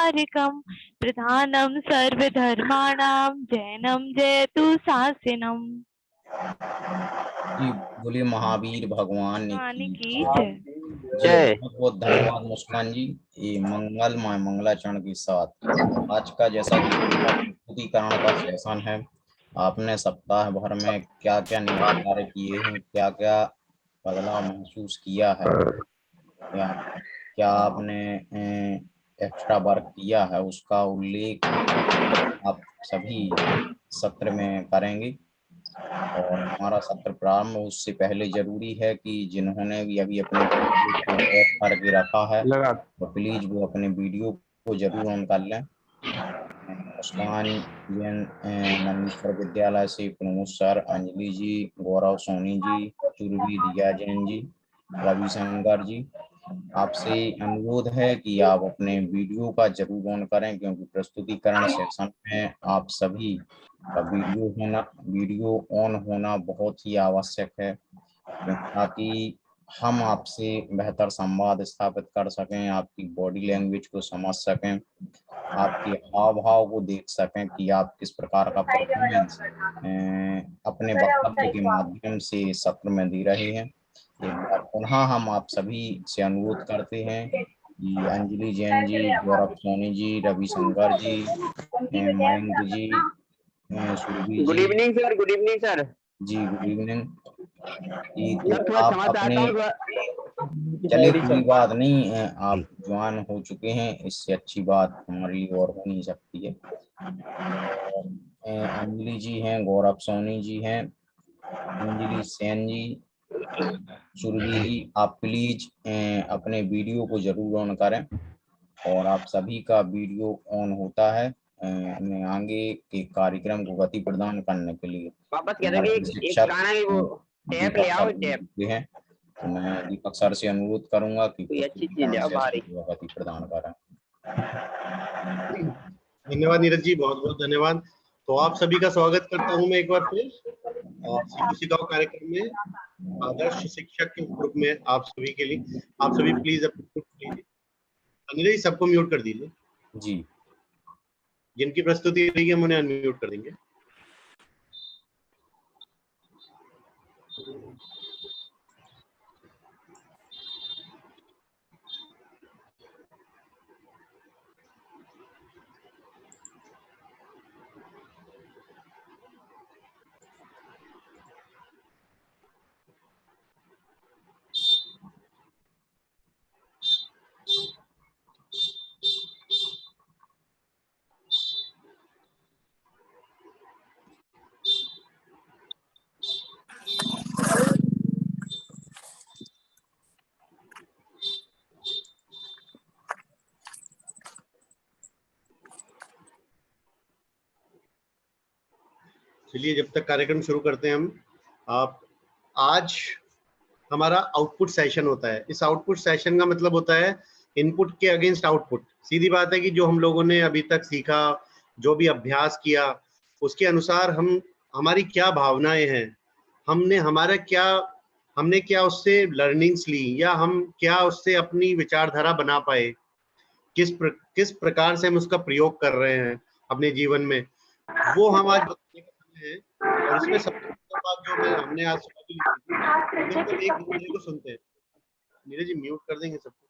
सारिकं प्रधानं सर्वधर्माणां जैनं जयतु शासनम्। जी बोलिए महावीर भगवान वाणी की की जय। जी जय। बहुत बहुत धन्यवाद मुस्कान जी, ये मंगलमय मंगलाचरण के साथ आज का जैसा कि प्रस्तुतिकरण का सेशन है, आपने सप्ताह भर में क्या क्या नियत कार्य किए हैं, क्या क्या बदलाव महसूस किया है, या क्या आपने एक्स्ट्रा वर्क किया है, उसका उल्लेख आप सभी सत्र में करेंगे। और हमारा सत्र प्रारंभ उससे पहले जरूरी है कि जिन्होंने भी अभी अपने वीडियो को ऑफ करके रखा है तो प्लीज वो अपने वीडियो को जरूर ऑन कर लें। मुस्कान जैन नंदीश्वर विद्यालय से प्रमोद सर, अंजलि जी, गौरव सोनी जी, चुरवी दिया जैन जी, रविशंकर जी, आपसे अनुरोध है कि आप अपने वीडियो का जरूर ऑन करें, क्योंकि प्रस्तुतिकरण सेशन में आप सभी का वीडियो ऑन होना बहुत ही आवश्यक है, ताकि हम आपसे बेहतर संवाद स्थापित कर सकें, आपकी बॉडी लैंग्वेज को समझ सकें, आपके हाव भाव को देख सकें कि आप किस प्रकार का परफॉर्मेंस अपने वक्तव्य के माध्यम से सत्र में दे रहे हैं। एक बार पुनः हम आप सभी से अनुरोध करते हैं कि Anjali Jain ji, Gaurav Soni ji, Ravishankar ji, Mayank ji, Surbhi good ji, evening sir. Good evening sir. जी गुड इवनिंग जी। तो सर थोड़ा आप क्षमा अपने चाहता हूँ। चलिए कोई बात नहीं, आप जवान हो चुके हैं, इससे अच्छी बात हमारे लिए और हो नहीं सकती है। और अंजलि जी हैं, गौरव सोनी जी हैं, अंजलि सेन जी, सुरभि जी, आप प्लीज अपने वीडियो को जरूर ऑन करें। और आप सभी का वीडियो ऑन होता है मैं आगे के कार्यक्रम को गति प्रदान करने के लिए वापस कह हमारे रहे कि एक प्रशिक्षक गाना है वो टैप ले दीपक आओ सर टैप। हैं, तो मैं दीपक सर से अनुरोध करूंगा कि कोई अच्छी चीज ले प्रस्तुतिकरण आओ बाहर सेशन ही। को गति प्रदान करें। धन्यवाद नीरज जी, बहुत बहुत धन्यवाद। तो आप सभी का स्वागत करता हूं मैं एक बार फिर सीखो सिखाओ कार्यक्रम में आदर्श शिक्षक के ग्रुप में आप सभी के लिए। आप सभी प्लीज अपने लीजिए। नीरज जी सबको म्यूट कर दीजिए जी जिनकी प्रस्तुति रही है हम उन्हें अनम्यूट कर देंगे। चलिए जब तक कार्यक्रम शुरू करते हैं हम, आप आज हमारा आउटपुट सेशन होता है। इस आउटपुट सेशन का मतलब होता है इनपुट के अगेंस्ट आउटपुट। सीधी बात है कि जो हम लोगों ने अभी तक सीखा, जो भी अभ्यास किया, उसके अनुसार हम हमारी क्या भावनाएं हैं, हमने क्या उससे लर्निंग्स ली, या हम क्या उससे अपनी विचारधारा बना पाए, किस प्रकार से हम उसका प्रयोग कर रहे हैं अपने जीवन में, वो हम आज बताने का समय है। और इसमें सबसे बड़ी बात जो हमने आज सुबह की लिखी थी कि हम जब एक दूसरे को सुनते हैं, नीरज जी म्यूट कर देंगे सबको,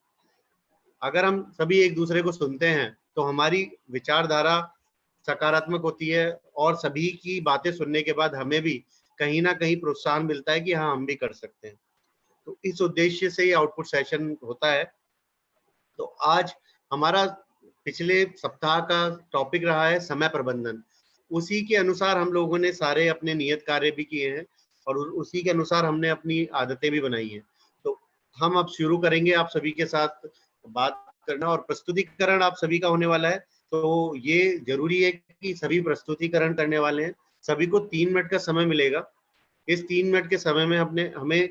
अगर हम सभी एक दूसरे को सुनते हैं तो हमारी विचारधारा सकारात्मक होती है, और सभी की बातें सुनने के बाद हमें भी कहीं ना कहीं प्रोत्साहन मिलता है कि हाँ हम भी कर सकते हैं। तो इस उद्देश्य से ये आउटपुट सेशन होता है। तो आज हमारा पिछले सप्ताह का टॉपिक रहा है समय प्रबंधन। उसी के अनुसार हम लोगों ने सारे अपने नियत कार्य भी किए हैं, और उसी के अनुसार हमने अपनी आदतें भी बनाई हैं। तो हम अब शुरू करेंगे आप सभी के साथ बात करना, और प्रस्तुतिकरण आप सभी का होने वाला है। तो ये जरूरी है कि सभी प्रस्तुतिकरण करने वाले हैं। सभी को 3 मिनट का समय मिलेगा। इस 3 मिनट के समय में हमें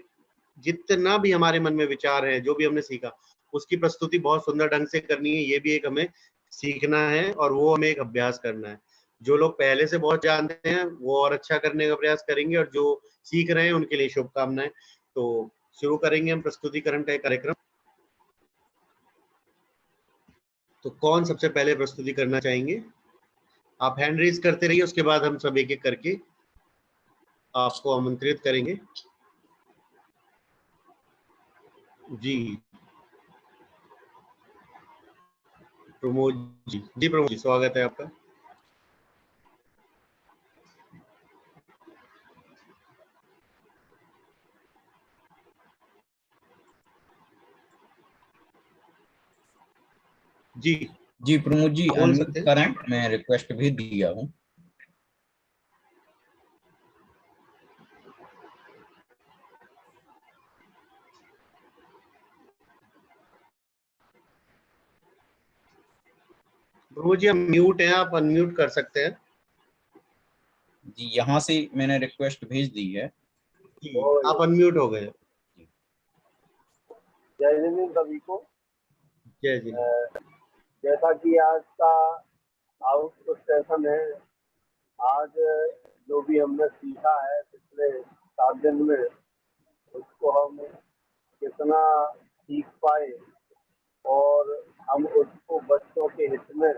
जितना भी हमारे मन में विचार है, जो भी हमने सीखा, उसकी प्रस्तुति बहुत सुंदर ढंग से करनी है। ये भी एक हमें सीखना है, और वो हमें एक अभ्यास करना है। जो लोग पहले से बहुत जानते हैं वो और अच्छा करने का प्रयास करेंगे, और जो सीख रहे हैं उनके लिए शुभकामनाएं। तो शुरू करेंगे हम प्रस्तुतिकरण का कार्यक्रम। तो कौन सबसे पहले प्रस्तुति करना चाहेंगे? आप हैंड रेज करते रहिए, उसके बाद हम सब एक एक करके आपको आमंत्रित करेंगे। जी प्रमोद जी प्रमोद जी, स्वागत है आपका। जी जी प्रमोद जी बोल अनम्यूट सकते हैं। करें, मैं रिक्वेस्ट भी दिया हूँ। प्रमोद जी हम म्यूट हैं, आप अनम्यूट कर सकते हैं। जी यहाँ से मैंने रिक्वेस्ट भेज दी है। जी आप अनम्यूट हो गए। जय हिंद सभी को। जय जी। जैसा कि आज का आउटपुट सेशन है, आज जो भी हमने सीखा है पिछले 7 दिन में, उसको हम कितना सीख पाए और हम उसको बच्चों के हित में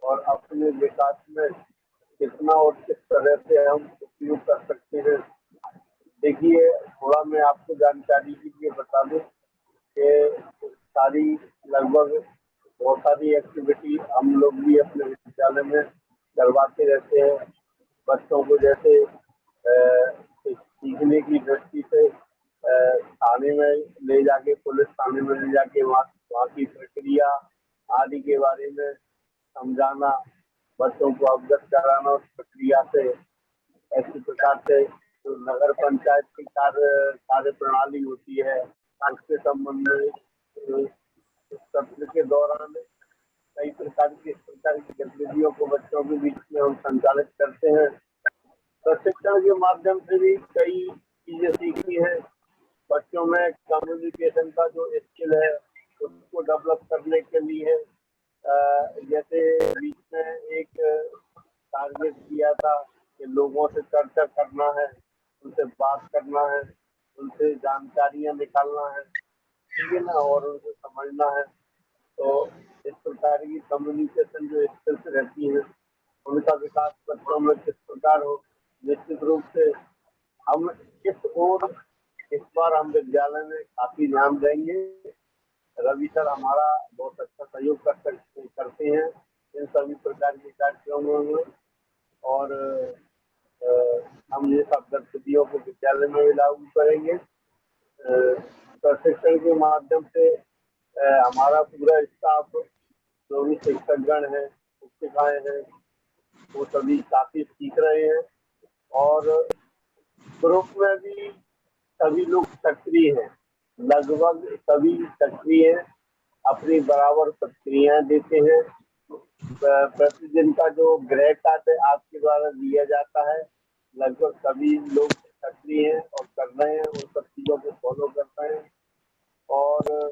और अपने विकास में कितना और किस तरह से हम उपयोग कर सकते हैं। देखिए, थोड़ा मैं आपको जानकारी के लिए बता दूं कि सारी लगभग बहुत सारी एक्टिविटी हम लोग भी अपने विद्यालय में करवाते रहते हैं बच्चों को। जैसे सीखने की दृष्टि से थाने में ले जाके, पुलिस थाने में ले जाके वहाँ की प्रक्रिया आदि के बारे में समझाना, बच्चों को अवगत कराना उस प्रक्रिया से। ऐसी प्रकार से जो नगर पंचायत की कार्य प्रणाली होती है, उसके संबंध में सत्र के दौरान कई प्रकार की गतिविधियों को बच्चों के बीच में हम संचालित करते हैं। प्रशिक्षण के माध्यम से भी कई चीजें सीखी है। बच्चों में कम्युनिकेशन का जो स्किल है उसको डेवलप करने के लिए जैसे बीच में एक टारगेट किया था कि लोगों से चर्चा करना है, उनसे बात करना है, उनसे जानकारियां निकालना है, ठीक है ना, और उनसे समझना है। तो इस प्रकार की कम्युनिकेशन जो स्किल्स रहती है, उनका विकास बच्चों में किस प्रकार हो, निश्चित रूप से हम इस ओर इस बार हम विद्यालय में काफी ध्यान देंगे। रवि सर हमारा बहुत अच्छा सहयोग करते हैं इन सभी प्रकार के कार्यक्रमों में, और हम ये सब गतिविधियों को विद्यालय में भी लागू करेंगे। प्रशिक्षण के माध्यम से हमारा पूरा स्टाफ, जो भी शिक्षकगण है, शिक्षिकाएं हैं, वो सभी काफी सीख रहे हैं और ग्रुप में भी सभी लोग सक्रिय हैं, लगभग सभी सक्रिय हैं, अपनी बराबर प्रतिक्रियाएं देते हैं। प्रतिदिन का जो ग्रेड कार्ड आपके द्वारा दिया जाता है, लगभग सभी लोग सक्रिय हैं और कर रहे हैं, उन सब चीजों को फॉलो कर रहे हैं। और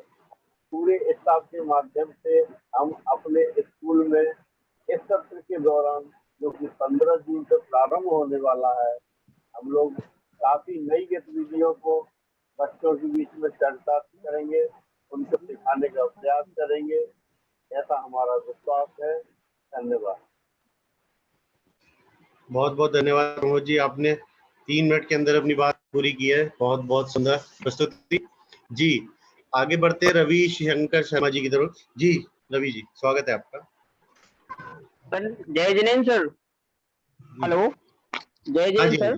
पूरे स्टाफ के माध्यम से हम अपने स्कूल में इस सत्र के दौरान, जो कि 15 जून से प्रारंभ होने वाला है, हम लोग काफी नई गतिविधियों को बच्चों के बीच में चर्चा करेंगे, उनको सिखाने का प्रयास करेंगे, ऐसा हमारा विश्वास है। धन्यवाद। बहुत बहुत धन्यवाद प्रमोद जी, आपने 3 मिनट के अंदर अपनी बात पूरी की है। बहुत बहुत सुंदर प्रस्तुति। जी आगे बढ़ते हैं रवि शंकर शर्मा जी की तरफ। जी रवि जी, स्वागत है आपका। सर जय जिनेन्द्र सर। हेलो, जय जिनेन्द्र सर।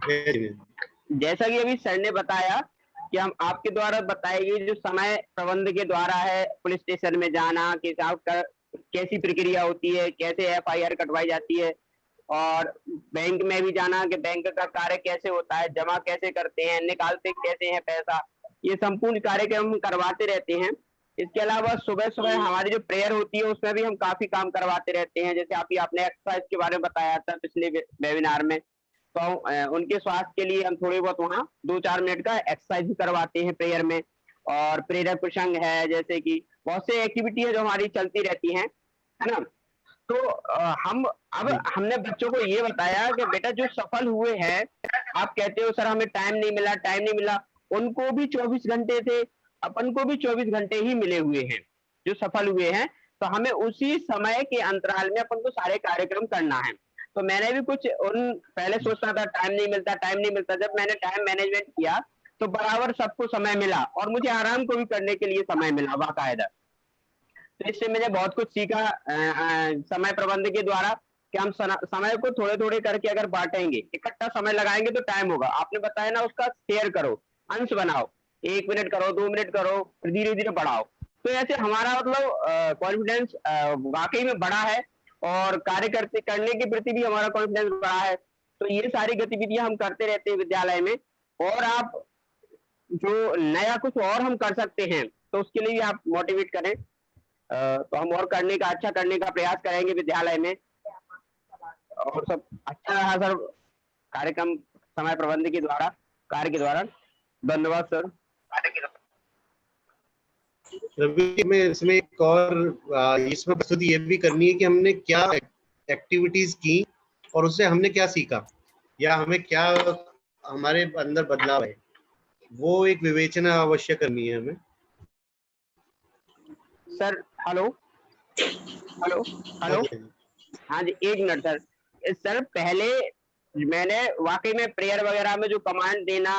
जय जिनेन्द्र। जैसा कि अभी सर ने बताया कि हम आपके द्वारा बताई गई जो समय प्रबंध के द्वारा है, पुलिस स्टेशन में जाना, कैसी प्रक्रिया होती है, कैसे FIR कटवाई जाती है, और बैंक में भी जाना कि बैंक का कार्य कैसे होता है, जमा कैसे करते हैं, निकालते कैसे हैं पैसा, ये संपूर्ण कार्यक्रम हम करवाते रहते हैं। इसके अलावा सुबह सुबह हमारी जो प्रेयर होती है उसमें भी हम काफी काम करवाते रहते हैं। जैसे आपने एक्सरसाइज के बारे में बताया था पिछले वेबिनार में, तो उनके स्वास्थ्य के लिए हम थोड़ी बहुत वहाँ 2-4 मिनट का एक्सरसाइज भी करवाते हैं प्रेयर में। और प्रेरक प्रसंग है, जैसे कि बहुत से एक्टिविटी है जो हमारी चलती रहती हैं, है ना। तो हमने बच्चों को ये बताया कि बेटा जो सफल हुए हैं, आप कहते हो सर हमें टाइम नहीं मिला, उनको भी 24 घंटे थे, अपन को भी 24 घंटे ही मिले हुए हैं। जो सफल हुए हैं तो हमें उसी समय के अंतराल में अपन को सारे कार्यक्रम करना है। तो मैंने भी कुछ उन पहले सोचता था टाइम नहीं मिलता, जब मैंने टाइम मैनेजमेंट किया तो बराबर सबको समय मिला और मुझे आराम को भी करने के लिए समय मिला बाकायदा। तो इससे मैंने बहुत कुछ सीखा समय प्रबंधन के द्वारा कि हम समय को थोड़े थोड़े करके अगर बांटेंगे, इकट्ठा समय लगाएंगे तो टाइम होगा। आपने बताया ना, उसका शेयर करो, अंश बनाओ, 1 मिनट करो, 2 मिनट करो, फिर धीरे धीरे बढ़ाओ। तो ऐसे हमारा मतलब कॉन्फिडेंस वाकई में बढ़ा है और कार्य करने के प्रति भी हमारा कॉन्फिडेंस बढ़ा है। तो ये सारी गतिविधियां हम करते रहते हैं विद्यालय में, और आप जो नया कुछ और हम कर सकते हैं तो उसके लिए भी आप मोटिवेट करें। तो हम और अच्छा करने का प्रयास करेंगे विद्यालय में। और सब अच्छा रहा सर कार्यक्रम समय प्रबंधन के द्वारा, कार्य के द्वारा। धन्यवाद सर। रवि, में इसमें एक और इसमें प्रस्तुति ये भी करनी है कि हमने क्या एक्टिविटीज की और उससे हमने क्या सीखा या हमें क्या हमारे अंदर बदलाव है, वो एक विवेचना अवश्य करनी है हमें। सर हेलो हेलो हेलो, हाँ जी, 1 मिनट सर। सर पहले मैंने वाकई में प्रेयर वगैरह में जो कमांड देना,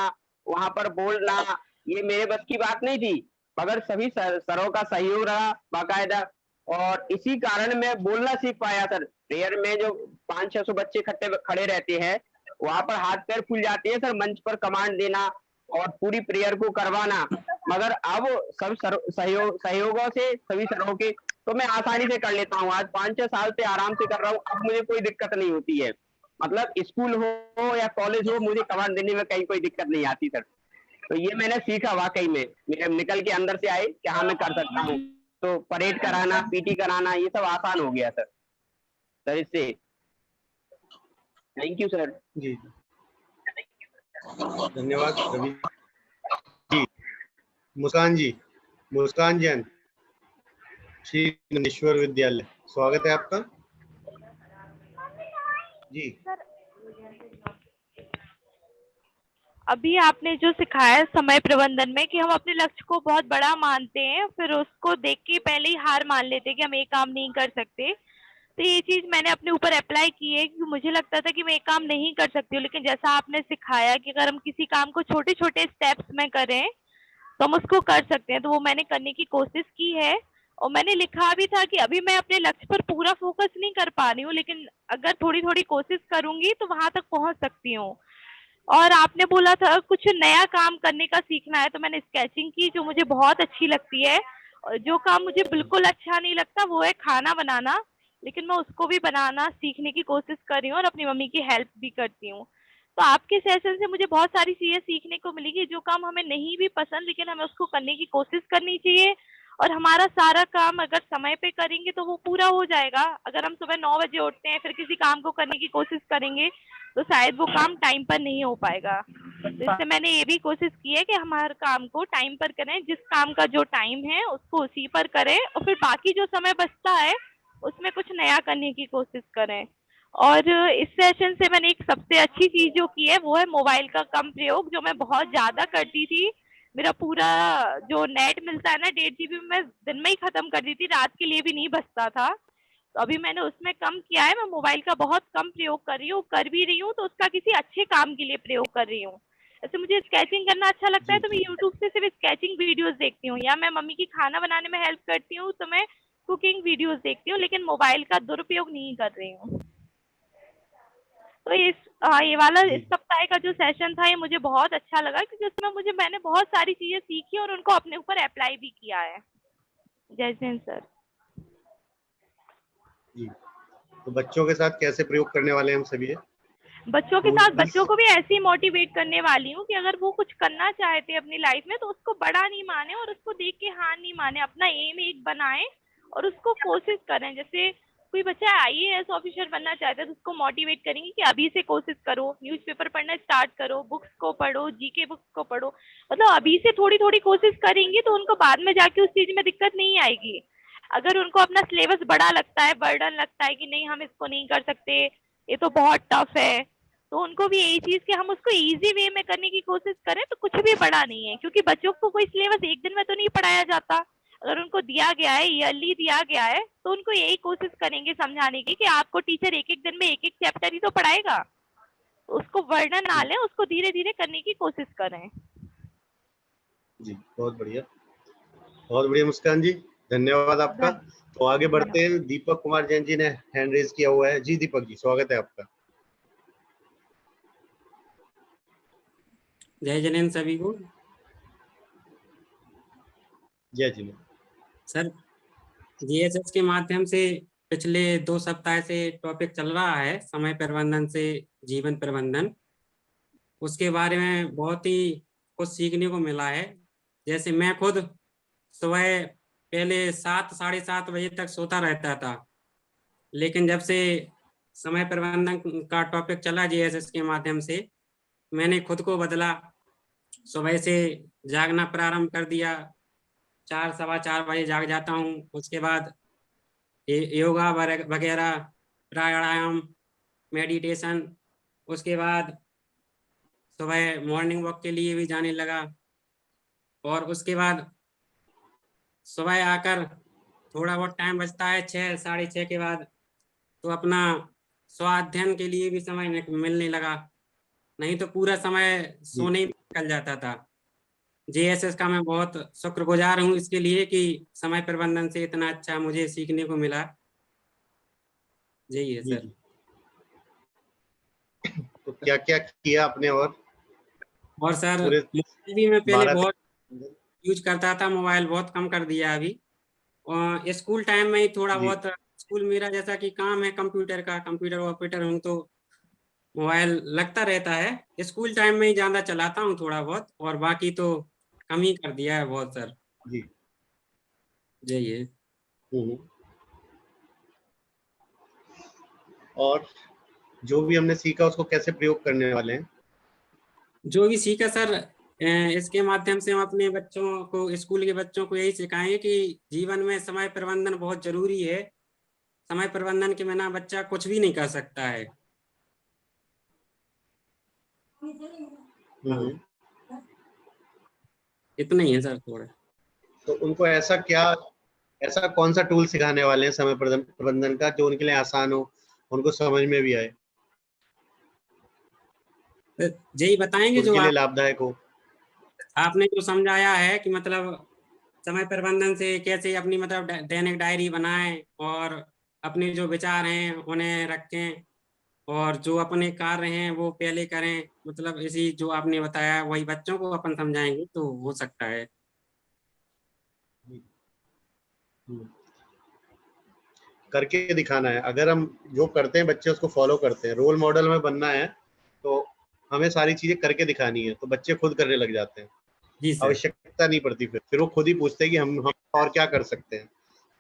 वहां पर बोलना, ये मेरे बस की बात नहीं थी, मगर सभी सरों का सहयोग रहा बाकायदा, और इसी कारण मैं बोलना सीख पाया सर। प्रेयर में जो 500-600 बच्चे खड़े रहते हैं, वहां पर हाथ पैर फूल जाते हैं सर, मंच पर कमांड देना और पूरी प्रेयर को करवाना। मगर अब सब सहयोगों से, सभी सरों के, तो मैं आसानी से कर लेता हूँ। आज 5-6 साल से आराम से कर रहा हूँ, अब मुझे कोई दिक्कत नहीं होती है। मतलब स्कूल हो या कॉलेज हो, मुझे कमांड देने में कहीं कोई दिक्कत नहीं आती सर। तो ये मैंने सीखा वाकई में, मेरे निकल के अंदर से आए कि हाँ मैं कर सकता हूँ। तो परेड कराना, पीटी कराना, ये सब आसान हो गया सर इससे। Thank you sir. जी धन्यवाद रवि जी। मुस्कान जैन, श्री नंदीश्वर विद्यालय, स्वागत है आपका जी। अभी आपने जो सिखाया समय प्रबंधन में कि हम अपने लक्ष्य को बहुत बड़ा मानते हैं, फिर उसको देख के पहले ही हार मान लेते हैं कि हम एक काम नहीं कर सकते। तो ये चीज मैंने अपने ऊपर अप्लाई की है कि मुझे लगता था कि मैं एक काम नहीं कर सकती हूँ, लेकिन जैसा आपने सिखाया कि अगर हम किसी काम को छोटे छोटे स्टेप्स में करें तो हम उसको कर सकते हैं, तो वो मैंने करने की कोशिश की है। और मैंने लिखा भी था कि अभी मैं अपने लक्ष्य पर पूरा फोकस नहीं कर पा रही हूँ, लेकिन अगर थोड़ी थोड़ी कोशिश करूंगी तो वहां तक पहुंच सकती हूँ। और आपने बोला था कुछ नया काम करने का सीखना है, तो मैंने स्केचिंग की जो मुझे बहुत अच्छी लगती है। और जो काम मुझे बिल्कुल अच्छा नहीं लगता वो है खाना बनाना, लेकिन मैं उसको भी बनाना सीखने की कोशिश कर रही हूँ और अपनी मम्मी की हेल्प भी करती हूँ। तो आपके सेशन से मुझे बहुत सारी चीजें सीखने को मिली कि जो काम हमें नहीं भी पसंद, लेकिन हमें उसको करने की कोशिश करनी चाहिए। और हमारा सारा काम अगर समय पे करेंगे तो वो पूरा हो जाएगा। अगर हम सुबह 9 बजे उठते हैं फिर किसी काम को करने की कोशिश करेंगे तो शायद वो काम टाइम पर नहीं हो पाएगा। तो इससे मैंने ये भी कोशिश की है कि हम हर काम को टाइम पर करें, जिस काम का जो टाइम है उसको उसी पर करें, और फिर बाकी जो समय बचता है उसमें कुछ नया करने की कोशिश करें। और इस सेशन से मैंने एक सबसे अच्छी चीज जो की है वो है मोबाइल का कम प्रयोग, जो मैं बहुत ज्यादा करती थी। मेरा पूरा जो नेट मिलता है ना 1.5 GB मैं दिन में ही खत्म कर दी थी, रात के लिए भी नहीं बचता था। तो अभी मैंने उसमें कम किया है, मैं मोबाइल का बहुत कम प्रयोग कर रही हूँ, कर भी रही हूँ तो उसका किसी अच्छे काम के लिए प्रयोग कर रही हूँ। ऐसे मुझे स्केचिंग करना अच्छा लगता है तो मैं यूट्यूब से सिर्फ स्केचिंग वीडियोस देखती हूँ, या मैं मम्मी की खाना बनाने में हेल्प करती हूँ तो मैं कुकिंग वीडियोस देखती हूँ, लेकिन मोबाइल का दुरुपयोग नहीं कर रही हूँ। तो ये वाला इस सप्ताह का जो सेशन था ये मुझे बहुत अच्छा लगा, क्योंकि उसमें मैंने बहुत सारी चीजें सीखी और उनको अपने ऊपर अप्लाई भी किया है। जय हिंद सर। जी, तो बच्चों के साथ कैसे प्रयोग करने वाले हैं हम सभी? बच्चों के साथ बच्चों को भी ऐसे ही मोटिवेट करने वाली हूँ कि अगर वो कुछ करना चाहते हैं अपनी लाइफ में तो उसको बड़ा नहीं माने और उसको देख के हार नहीं माने, अपना एम एक बनाए और उसको कोशिश करें। जैसे कोई बच्चा IAS ऑफिसर बनना चाहता है तो उसको मोटिवेट करेंगे कि अभी से कोशिश करो, न्यूज़पेपर पढ़ना स्टार्ट करो, बुक्स को पढ़ो, जीके बुक्स को पढ़ो। मतलब अभी से थोड़ी थोड़ी कोशिश करेंगी तो उनको बाद में जाके उस चीज में दिक्कत नहीं आएगी। अगर उनको अपना सिलेबस बड़ा लगता है, बर्डन लगता है कि नहीं हम इसको नहीं कर सकते, ये तो बहुत टफ है, तो उनको भी यही चीज कि हम उसको इजी वे में करने की कोशिश करें तो कुछ भी बड़ा नहीं है, क्योंकि बच्चों को कोई सिलेबस एक दिन में तो नहीं पढ़ाया जाता। अगर उनको दिया गया है, ईयरली दिया गया है, तो उनको यही कोशिश करेंगे समझाने की कि आपको टीचर एक-एक दिन में एक-एक चैप्टर ही तो पढ़ाएगा। उसको वर्णन ना लें, उसको धीरे-धीरे करने की कोशिश करें। जी, बहुत बढ़िया मुस्कान जी, धन्यवाद आपका। तो आगे बढ़ते हैं, दीपक कुमार जैन जी ने हैंड रेज किया हुआ है। जी दीपक जी, स्वागत है आपका। जय जैन सभी को। जय जी। सर, जीएसएस के माध्यम से पिछले 2 सप्ताह से टॉपिक चल रहा है समय प्रबंधन से जीवन प्रबंधन। उसके बारे में बहुत ही कुछ सीखने को मिला है। जैसे मैं खुद सुबह पहले 7 साढ़े 7 बजे तक सोता रहता था, लेकिन जब से समय प्रबंधन का टॉपिक चला जीएसएस के माध्यम से, मैंने खुद को बदला। सुबह से जागना प्रारंभ कर दिया। 4 सवा 4 बजे जाग जाता हूँ। उसके बाद योगा वगैरह, प्राणायाम, मेडिटेशन। उसके बाद सुबह मॉर्निंग वॉक के लिए भी जाने लगा। और उसके बाद सुबह आकर थोड़ा बहुत टाइम बचता है 6 साढ़े 6 के बाद, तो अपना स्वाध्ययन के लिए भी समय मिलने लगा। नहीं तो पूरा समय सोने ही निकल जाता था। जीएसएस का मैं बहुत शुक्रगुजार हूँ इसके लिए कि समय प्रबंधन से इतना अच्छा मुझे सीखने को मिला। यही है सर। तो क्या क्या किया आपने? और सर, पूरे मोबाइल भी मैं पहले 12 बहुत यूज करता था, मोबाइल बहुत कम कर दिया अभी। और स्कूल टाइम में ही थोड़ा जी। बहुत, स्कूल मेरा जैसा कि काम है कंप्यूटर का, कंप्यूटर ऑपरेटर हूँ, तो मोबाइल लगता रहता है। स्कूल टाइम में ही ज्यादा चलाता हूँ थोड़ा बहुत, और बाकी तो कम ही कर दिया है बहुत सर। जी। यही है। और जो भी हमने सीखा उसको कैसे प्रयोग करने वाले हैं? जो भी सीखा सर, इसके माध्यम से हम अपने बच्चों को, स्कूल के बच्चों को यही सिखाएंगे कि जीवन में समय प्रबंधन बहुत जरूरी है। समय प्रबंधन के बिना बच्चा कुछ भी नहीं कर सकता है। इतना ही है सर थोड़ा। तो उनको ऐसा कौन सा टूल सिखाने वाले हैं समय प्रबंधन का जो उनके लिए आसान हो, उनको समझ में भी आए, यही बताएंगे जो उनके लिए लाभदायक हो? आपने जो समझाया है कि मतलब समय प्रबंधन से कैसे अपनी मतलब दैनिक डायरी बनाएं और अपने जो विचार हैं उन्हें रखें, और जो अपने कार्य हैं वो पहले करें। मतलब इसी जो आपने बताया वही बच्चों को अपन समझाएंगे तो हो सकता है। करके दिखाना है। अगर हम जो करते हैं बच्चे उसको फॉलो करते हैं, रोल मॉडल में बनना है, तो हमें सारी चीजें करके दिखानी है, तो बच्चे खुद करने लग जाते हैं। जी सर। आवश्यकता नहीं पड़ती, फिर वो खुद ही पूछते हैं कि हम और क्या कर सकते हैं। हाँ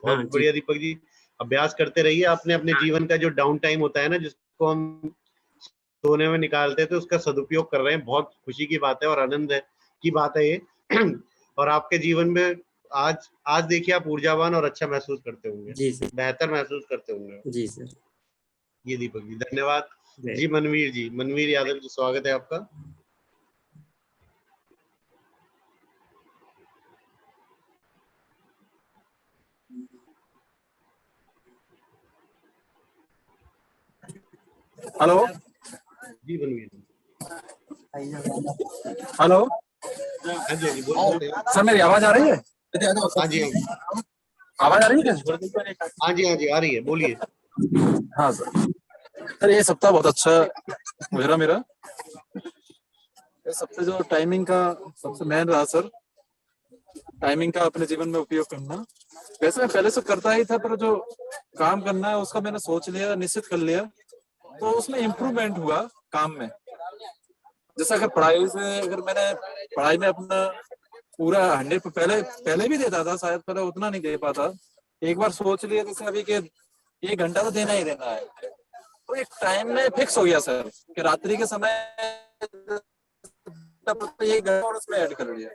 बहुत जी। बढ़िया दीपक जी, अभ्यास करते रहिए। आपने अपने जीवन का जो डाउन टाइम होता है ना, जिसको हम सोने में निकालते हैं, तो उसका सदुपयोग कर रहे हैं। बहुत खुशी की बात है और आनंद है की बात है ये। और आपके जीवन में आज देखिए आप ऊर्जावान और अच्छा महसूस करते होंगे। जी सर। बेहतर महसूस करते होंगे। जी सर। ये दीपक जी, धन्यवाद। जी मनवीर यादव जी, स्वागत है आपका। हेलो जी मनवीर। हेलो। हाँ जी, हाँ जी, बोल सकते हैं। सर मेरी आवाज आ रही है? हाँ जी, आवाज आ रही है क्या? हाँ जी, हाँ जी, आ रही है, बोलिए। हाँ सर, ये सप्ताह बहुत अच्छा गुजरा मेरा। ये सप्ताह जो टाइमिंग का सबसे मेन रहा सर, टाइमिंग का अपने जीवन में उपयोग करना। वैसे मैं पहले से करता ही था, पर जो काम करना है उसका मैंने सोच लिया, निश्चित कर लिया, तो उसमें इम्प्रूवमेंट हुआ काम में। जैसे अगर मैंने पढ़ाई में अपना पूरा 100 पहले भी देता था, शायद पहले उतना नहीं दे पाता। एक बार सोच लिया जैसे अभी के 1 घंटा तो देना ही देना है, तो एक टाइम में फिक्स हो गया सर कि रात्रि के समय 1 घंटा और उसमें ऐड कर लिया।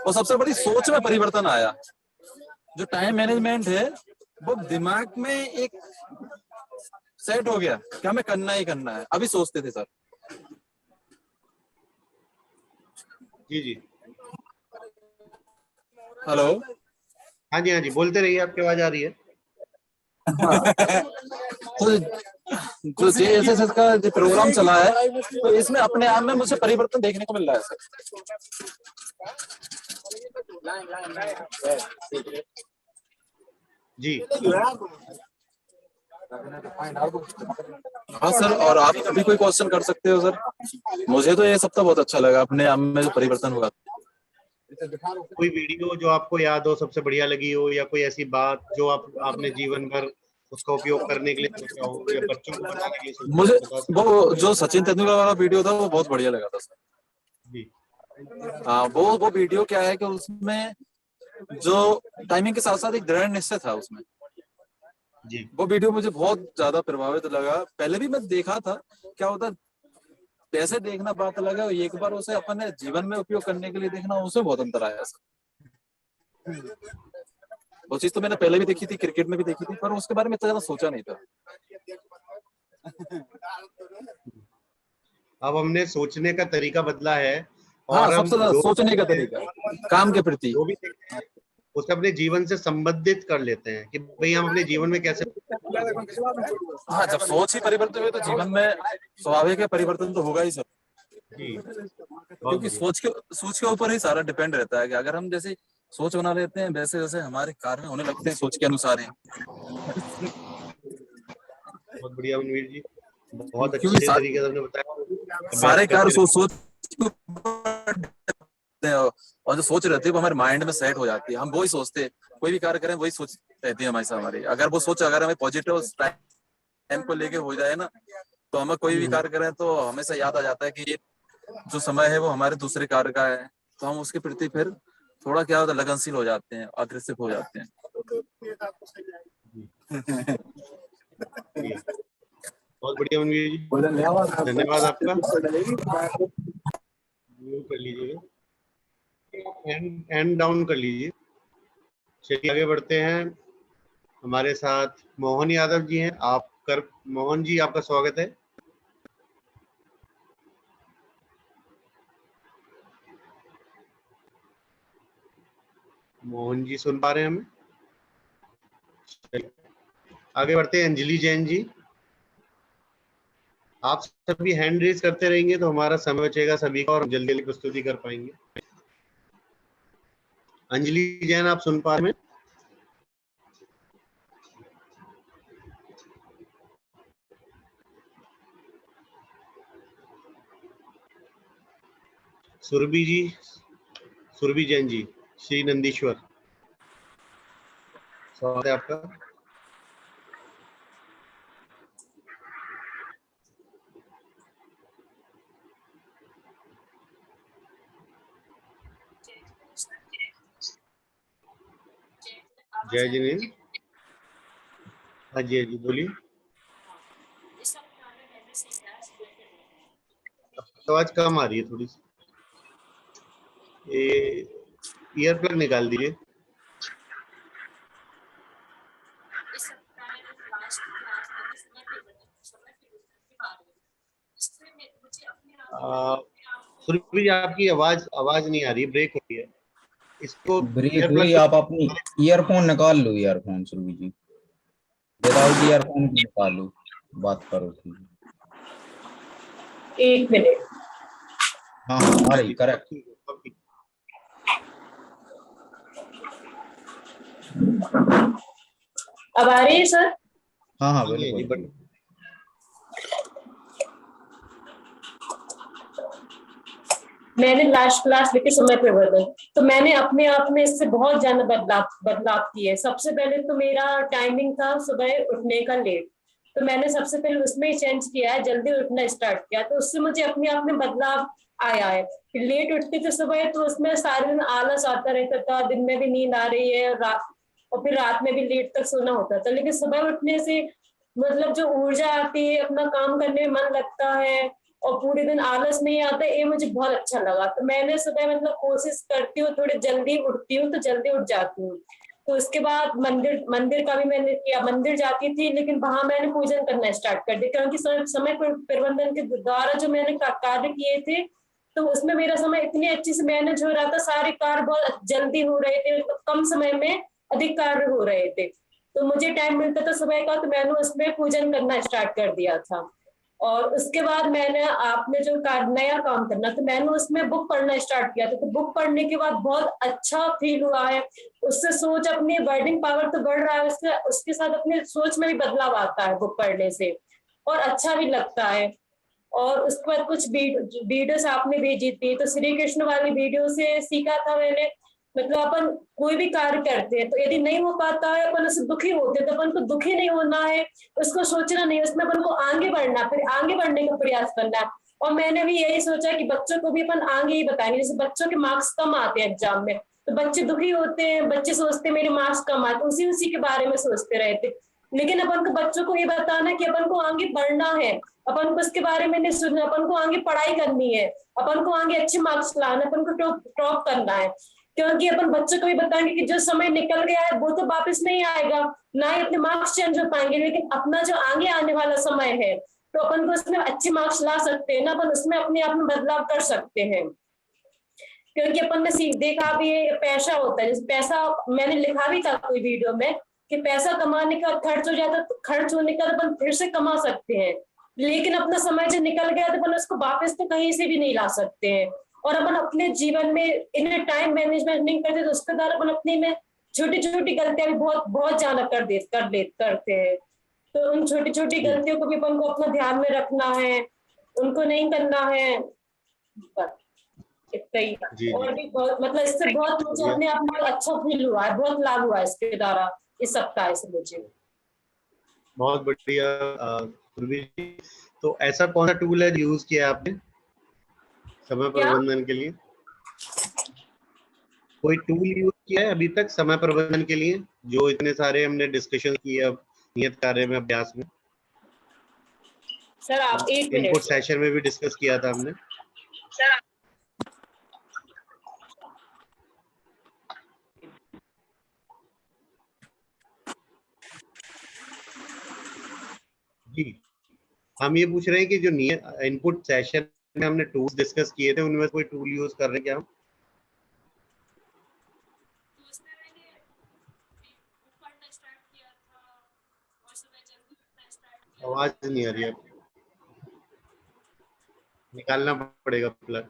और सबसे बड़ी सोच में परिवर्तन आया। जो टाइम मैनेजमेंट है वो दिमाग में एक सेट हो गया कि हमें करना ही करना है। अभी सोचते थे सर, जी जी। हेलो। हाँ जी, बोलते रहिए, आपकी आवाज आ रही है। तो जो JSS का जो प्रोग्राम चला है, तो इसमें अपने आप में मुझे परिवर्तन देखने को मिल रहा है सर। जी हाँ सर, और आप भी कोई क्वेश्चन कर सकते हो सर। मुझे तो ये सप्ताह बहुत अच्छा लगा, अपने आप में जो परिवर्तन हुआ। कोई वीडियो जो आपको याद हो, सबसे बढ़िया लगी हो, या कोई ऐसी बात जो आपने जीवन भर उसका उपयोग करने के लिए सोचा हो, या बच्चों को बताने के लिए सोचा मुझे हो, बता सकते वो जो सचिन तेंदुलकर वाला वीडियो था वो बहुत बढ़िया लगा था सर। जी हाँ, वो वीडियो क्या है कि उसमें जो टाइमिंग के साथ साथ एक दृढ़ निश्चय था उसमें। जी वो वीडियो मुझे बहुत ज्यादा प्रभावित लगा। पहले भी मैं देखा था, क्या होता पैसे देखना बात अलग है, एक बार उसे अपने जीवन में उपयोग करने के लिए देखना, उसमें बहुत अंतर आया सर। वो चीज तो मैंने पहले भी देखी थी, क्रिकेट में भी देखी थी, पर उसके बारे में इतना ज्यादा सोचा नहीं था। अब हमने सोचने का तरीका बदला है, हाँ, और हम सबसे ज्यादा जो सोचने का तरीका काम के प्रति। जो भी देखते हैं उसे अपने जीवन से संबंधित कर लेते हैं कि भाई हम अपने जीवन में कैसे। हाँ, जब सोच ही परिवर्तन हुए तो जीवन में स्वाभाविक है परिवर्तन तो होगा ही सर। जी बहुत क्योंकि बढ़िया। सोच के ऊपर ही सारा डिपेंड रहता है कि अगर हम जैसे सोच बना लेते हैं, वैसे वैसे हमारे कार्य होने लगते हैं सोच के अनुसार ही। बहुत बढ़िया मनवीर जी, बहुत क्योंकि अच्छे तरीके से आपने बताया, अभ्यास सारे कार्य करते रहिए। सोच के ऊपर और जो सोच रहती है वो हमारे माइंड में सेट हो जाती है, हम वही सोचते हैं, कोई भी कार्य करें वही सोच रहती है हमारी हमारी। अगर वो सोच अगर हमें पॉजिटिव टाइम को लेके हो जाए ना, तो हमें कोई भी कार्य करें तो हमेशा याद आ जाता है कि ये जो समय है वो हमारे दूसरे कार्य का है, तो हम उसके प्रति फिर थोड़ा क्या होता है लगनशील हो जाते हैं, अग्रेसिव हो जाते हैं। बढ़िया, बहुत बढ़िया मनवीर जी, धन्यवाद आपका। कर लीजिएगा, एंड डाउन कर लीजिए। चलिए आगे बढ़ते हैं। हमारे साथ मोहन यादव जी हैं। मोहन जी, आपका स्वागत है। मोहन जी सुन पा रहे हैं हमें? आगे बढ़ते हैं। अंजलि जैन जी, आप सभी हैंड रेज करते रहेंगे तो हमारा समय बचेगा सभी का, और हम जल्दी जल्दी प्रस्तुति कर पाएंगे। अंजलि जैन, आप सुन पा रहे हैं? सुरभि जैन जी, श्री नंदीश्वर, स्वागत है आपका। जय जिनेन्द्र। हाँ जी बोलिए। आवाज कम आ रही है थोड़ी सी, ईयर प्लग निकाल दीजिए। सुरभि जी, आपकी आवाज नहीं आ रही, ब्रेक हो रही है। इसको ब्रेक ईयर हुई, प्लग आप अपनी ईयरफोन निकाल लो, ईयरफोन सुरभि जी, विदाउट ईयरफोन निकालो, बात करो। एक मिनट। हाँ आ रही, करेक्ट। अब आ रही है सर? हाँ बिल्कुल। मैंने लास्ट क्लास लेके समय प्रबंधन, तो मैंने अपने आप में इससे बहुत ज्यादा बदलाव किए। सबसे पहले तो मेरा टाइमिंग था सुबह उठने का लेट, तो मैंने सबसे पहले उसमें ही चेंज किया है, जल्दी उठना स्टार्ट किया, तो उससे मुझे अपने आप में बदलाव आया है। लेट उठती थी सुबह तो उसमें सारे दिन आलस आता रहता था, दिन में भी नींद आ रही है, और फिर रात में भी लेट तक सोना होता था। लेकिन सुबह उठने से मतलब जो ऊर्जा आती है, अपना काम करने में मन लगता है और पूरे दिन आलस नहीं आता, ये मुझे बहुत अच्छा लगा। तो मैंने सुबह मतलब कोशिश करती हूँ, थोड़ी जल्दी उठती हूँ तो जल्दी उठ जाती हूँ। तो उसके बाद मंदिर का भी मैंने किया, मंदिर जाती थी लेकिन वहां मैंने पूजन करना स्टार्ट कर दिया, क्योंकि समय प्रबंधन के द्वारा जो मैंने कार्य किए थे तो उसमें मेरा समय इतनी अच्छे से मैनेज हो रहा था, सारे कार्य बहुत जल्दी हो रहे थे, मतलब कम समय में अधिक कार्य हो रहे थे। तो मुझे टाइम मिलता था सुबह का, तो मैंने उसमें पूजन करना स्टार्ट कर दिया था। और उसके बाद मैंने आपने जो नया काम करना, तो मैंने उसमें बुक पढ़ना स्टार्ट किया था। तो बुक पढ़ने के बाद बहुत अच्छा फील हुआ है, उससे सोच, अपनी वर्डिंग पावर तो बढ़ रहा है, उसके साथ अपने सोच में भी बदलाव आता है बुक पढ़ने से, और अच्छा भी लगता है। और उसके बाद कुछ वीडियोस आपने भेजी थी, तो श्री कृष्ण वाली वीडियो से सीखा था मैंने, मतलब अपन कोई भी कार्य करते हैं तो यदि नहीं हो पाता है, अपन उससे दुखी होते हैं, तो अपन को दुखी नहीं होना है, उसको सोचना नहीं, उसमें अपन को आगे बढ़ना, फिर आगे बढ़ने का प्रयास करना है। और मैंने भी यही सोचा कि बच्चों को भी अपन आगे ही बताएंगे। जैसे बच्चों के मार्क्स कम आते हैं एग्जाम में, तो बच्चे दुखी होते हैं, बच्चे सोचते हैं मेरे मार्क्स कम आते, उसी के बारे में सोचते रहते। लेकिन अपन को बच्चों को ये बताना कि अपन को आगे बढ़ना है, अपन को इसके बारे में नहीं सोचना, अपन को आगे पढ़ाई करनी है, अपन को आगे अच्छे मार्क्स लाना, अपन को टॉप करना है। क्योंकि अपन बच्चों को भी बताएंगे कि जो समय निकल गया है वो तो वापस नहीं आएगा, ना ही अपने मार्क्स चेंज हो पाएंगे, लेकिन अपना जो आगे आने वाला समय है, तो अपन को उसमें अच्छे मार्क्स ला सकते हैं ना, अपन उसमें अपने आप में बदलाव कर सकते हैं। क्योंकि अपन ने देखा भी पैसा होता है, जैसे पैसा मैंने लिखा भी था कोई वीडियो में कि पैसा कमाने का खर्च हो जाता, तो खर्च होने का अपन फिर से कमा सकते हैं, लेकिन अपना समय जो निकल गया तो अपन उसको वापस तो कहीं से भी नहीं ला सकते हैं। और अपन अपने जीवन में इन्हें टाइम मैनेजमेंट नहीं करते, तो उसके द्वारा अपन अपने में छोटी छोटी गलतियां भी बहुत ज्यादा करते हैं। तो उन छोटी छोटी गलतियों को भी अपन को अपना ध्यान में रखना है, उनको नहीं करना है। इतना ही। और भी बहुत, मतलब इससे बहुत मुझे अपने आप में अच्छा फील हुआ है, बहुत लाभ हुआ है इसके द्वारा इस सप्ताह से मुझे। बहुत बढ़िया सुरभि जी। तो ऐसा कौन सा टूल है यूज किया आपने समय प्रबंधन के लिए? कोई टूल यूज किया है अभी तक समय प्रबंधन के लिए, जो इतने सारे हमने डिस्कशन किए अब नियत कार्य में, अभ्यास में? सर आप एक मिनट, इनपुट सेशन में भी डिस्कस किया था हमने। जी, हम ये पूछ रहे हैं कि जो इनपुट सेशन में हमने टूल्स डिस्कस किए थे, उनमें कोई टूल यूज कर रहे हैं क्या हम? आवाज नहीं आ रही है, निकालना पड़ेगा प्लग।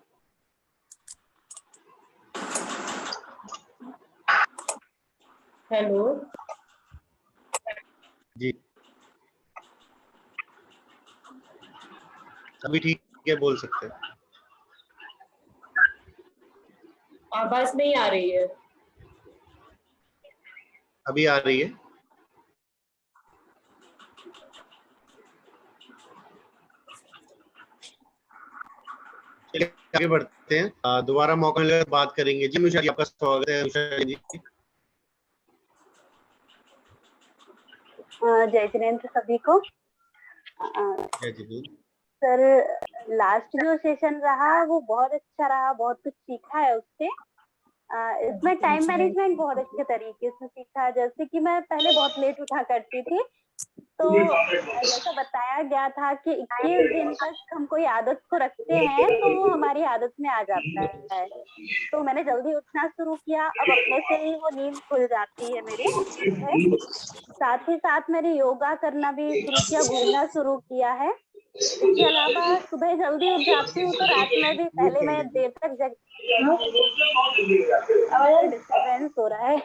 हेलो जी, अभी ठीक है, बोल सकते हैं। आवाज नहीं आ रही है। अभी आ रही है। चलिए आगे बढ़ते हैं, दोबारा मौका मिलेगा बात करेंगे। जी अनुषा जी, आपका स्वागत है। अनुषा जी, जय जिनेन्द्र सभी को। सर लास्ट जो सेशन रहा वो बहुत अच्छा रहा, बहुत कुछ सीखा है उससे। इसमें टाइम मैनेजमेंट बहुत अच्छे तरीके से सीखा। जैसे कि मैं पहले बहुत लेट उठा करती थी, तो जैसा बताया गया था कि 21 दिन तक हम कोई आदत को रखते हैं तो वो हमारी आदत में आ जाता है। तो मैंने जल्दी उठना शुरू किया, अब अपने से ही वो नींद खुल जाती है मेरी। साथ ही साथ मैंने योगा करना भी शुरू किया, घूमना शुरू किया है। इसके अलावा सुबह जल्दी उठ जाती हूँ, तो रात में भी, पहले मैं देर तक डिस्टर्बेंस हो रहा है।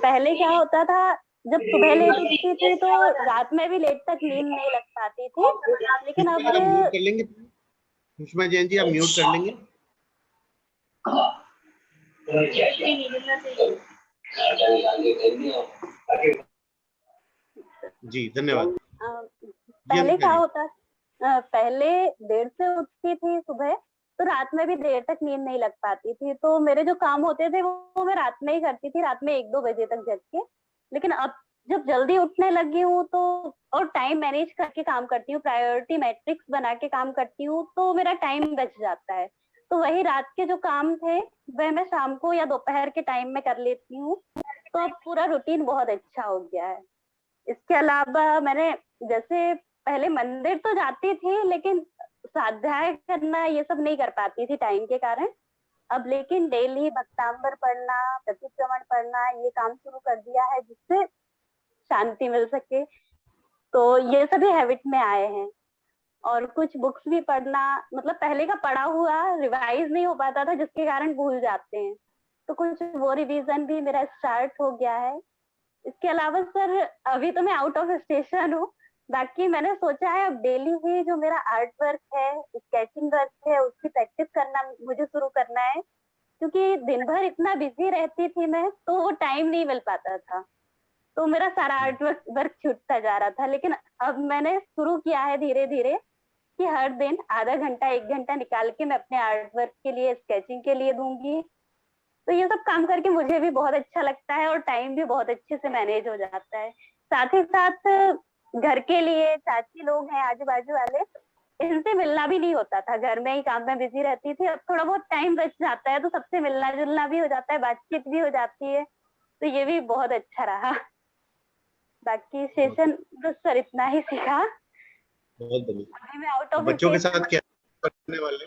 पहले क्या होता था, जब सुबह लेट उठती थी तो रात में भी लेट तक नींद नहीं लग पाती थी, लेकिन अब म्यूट कर लेंगे। सुषमा जैन जी, आप म्यूट कर लेंगे। जी धन्यवाद। पहले क्या होता, पहले देर से उठती थी सुबह, तो रात में भी देर तक नींद नहीं लग पाती थी, तो मेरे जो काम होते थे वो मैं रात में ही करती थी, रात में 1-2 बजे तक जग के। लेकिन अब जब जल्दी उठने लगी हूँ तो, और टाइम मैनेज करके काम करती हूँ, प्रायोरिटी मैट्रिक्स बना के काम करती हूँ, तो मेरा टाइम बच जाता है। तो वही रात के जो काम थे वह मैं शाम को या दोपहर के टाइम में कर लेती हूँ, तो अब पूरा रूटीन बहुत अच्छा हो गया है। इसके अलावा मैंने, जैसे पहले मंदिर तो जाती थी, लेकिन स्वाध्याय करना ये सब नहीं कर पाती थी टाइम के कारण। अब लेकिन डेली भक्तांबर पढ़ना, प्रतिक्रमण पढ़ना ये काम शुरू कर दिया है जिससे शांति मिल सके। तो ये सभी हैबिट में आए हैं। और कुछ बुक्स भी पढ़ना, मतलब पहले का पढ़ा हुआ रिवाइज नहीं हो पाता था जिसके कारण भूल जाते हैं, तो कुछ वो रिवीजन भी मेरा स्टार्ट हो गया है। इसके अलावा सर अभी तो मैं आउट ऑफ स्टेशन हूँ, बाकी मैंने सोचा है अब डेली ही जो मेरा आर्ट वर्क है, स्केचिंग वर्क है, उसकी प्रैक्टिस करना मुझे शुरू करना है, क्योंकि दिन भर इतना बिजी रहती थी मैं, तो वो टाइम नहीं मिल पाता था, तो मेरा सारा आर्ट वर्क छूटता जा रहा था। लेकिन अब मैंने शुरू किया है धीरे धीरे कि हर दिन आधा घंटा 1 घंटा निकाल के मैं अपने आर्ट वर्क के लिए, स्केचिंग के लिए दूंगी। तो ये सब काम करके मुझे भी बहुत अच्छा लगता है और टाइम भी बहुत अच्छे से मैनेज हो जाता है। साथ ही साथ घर के लिए चाची लोग हैं आजू बाजू वाले, इनसे मिलना भी नहीं होता था, घर में ही काम में बिजी रहती थी। अब थोड़ा बहुत टाइम बच जाता है तो सबसे मिलना जुलना भी हो जाता है, बातचीत भी हो जाती है, तो ये भी बहुत अच्छा रहा। बाकी सेशन तो सर इतना ही सीखा। बहुत बढ़िया। अभी मैं आउट ऑफ बच्चों के साथ क्या करने वाले?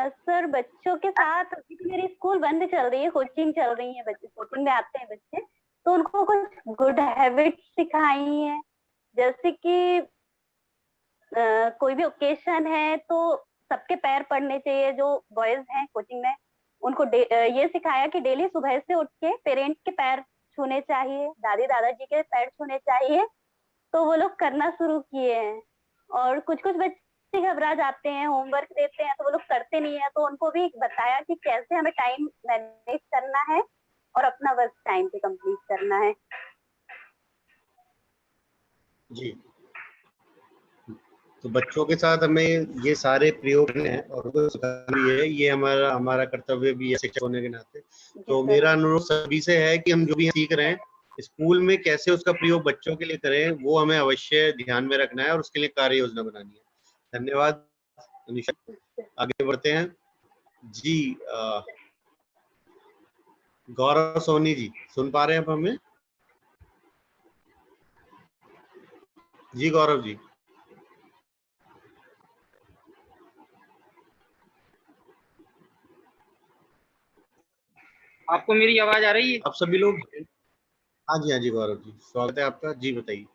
सर बच्चों के साथ अभी तो मेरी स्कूल बंद चल रही है, कोचिंग चल रही है, बच्चे कोचिंग में आते हैं बच्चे, तो उनको कुछ गुड हैबिट्स सिखाई है। जैसे कि कोई भी ओकेशन है तो सबके पैर पड़ने चाहिए, जो बॉयज हैं कोचिंग में उनको ये सिखाया कि डेली सुबह से उठ के पेरेंट्स के पैर छूने चाहिए, दादी दादाजी के पैर छूने चाहिए, तो वो लोग करना शुरू किए हैं। और कुछ कुछ बच्चे घबरा जाते हैं, होमवर्क देते हैं तो वो लोग करते नहीं है, तो उनको भी बताया कि कैसे हमें टाइम मैनेज करना है और अपना वर्क टाइम पे कंप्लीट करना है। जी, तो बच्चों के साथ हमें ये सारे प्रयोग हैं और उनको सिखाना भी है, ये हमारा हमारा कर्तव्य भी है शिक्षक होने के नाते। तो मेरा अनुरोध सभी से है कि हम जो भी सीख रहे हैं स्कूल में कैसे उसका प्रयोग बच्चों के लिए करें, वो हमें अवश्य ध्यान में रखना है और उसके लिए कार्य योजना बनानी है। धन्यवाद अनिशा, आगे बढ़ते हैं। जी गौरव सोनी जी, सुन पा रहे हैं आप हमें? जी गौरव जी। आपको मेरी आवाज आ रही है? आप सभी लोग? हाँ जी गौरव जी, स्वागत है आपका, जी बताइए।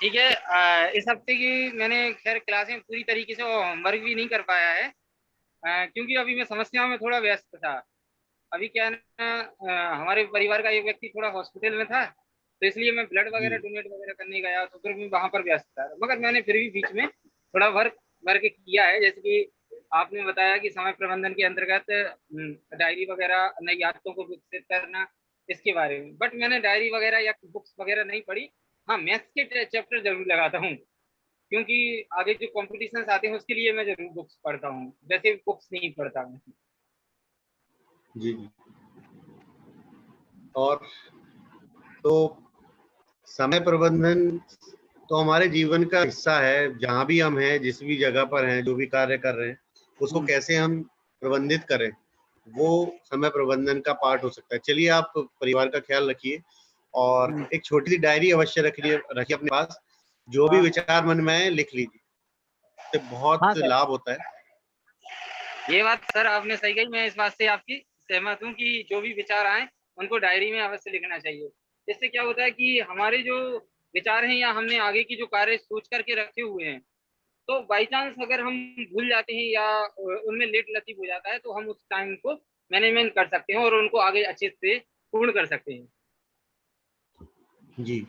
ठीक है, इस हफ्ते की मैंने खैर क्लासें पूरी तरीके से होमवर्क भी नहीं कर पाया है, क्योंकि अभी मैं समस्याओं में थोड़ा व्यस्त था। अभी क्या है ना, हमारे परिवार का एक व्यक्ति थोड़ा हॉस्पिटल में था, तो इसलिए मैं ब्लड वगैरह डोनेट वगैरह करने गया, तो फिर मैं वहां पर व्यस्त था। मगर मैंने फिर भी बीच में थोड़ा वर्क किया है, जैसे कि आपने बताया कि समय प्रबंधन के अंतर्गत डायरी वगैरह, नई आदतों को विकसित करना, इसके बारे में। बट मैंने डायरी वगैरह या बुक्स वगैरह नहीं पढ़ी। हाँ, मैथ्स के चैप्टर जरूर लगाता हूँ, क्योंकि आगे जो कॉम्पिटिशन आते हैं उसके लिए मैं जरूर बुक्स पढ़ता हूँ, वैसे बुक्स नहीं पढ़ता मैं। जी और तो समय प्रबंधन तो हमारे जीवन का हिस्सा है, जहाँ भी हम हैं, जिस भी जगह पर हैं, जो भी कार्य कर रहे हैं, उसको कैसे हम प्रबंधित करें, वो समय प्रबंधन का पार्ट हो सकता है। चलिए, आप परिवार का ख्याल रखिए और एक छोटी सी डायरी अवश्य रखिए अपने पास, जो भी विचार मन में है लिख लीजिए, तो बहुत लाभ होता है। ये बात सर आपने सही कही, मैं इस बात से आपकी सहमत हूँ कि जो भी विचार आए उनको डायरी में अवश्य लिखना चाहिए। इससे क्या होता है कि हमारे जो विचार हैं या हमने आगे की जो कार्य सोच करके रखे हुए हैं, तो बाई चांस अगर हम भूल जाते हैं या उनमें लेट लतीफ हो जाता है, तो हम उस टाइम को मैनेजमेंट कर सकते हैं और उनको आगे अच्छे से पूर्ण कर सकते हैं। जी,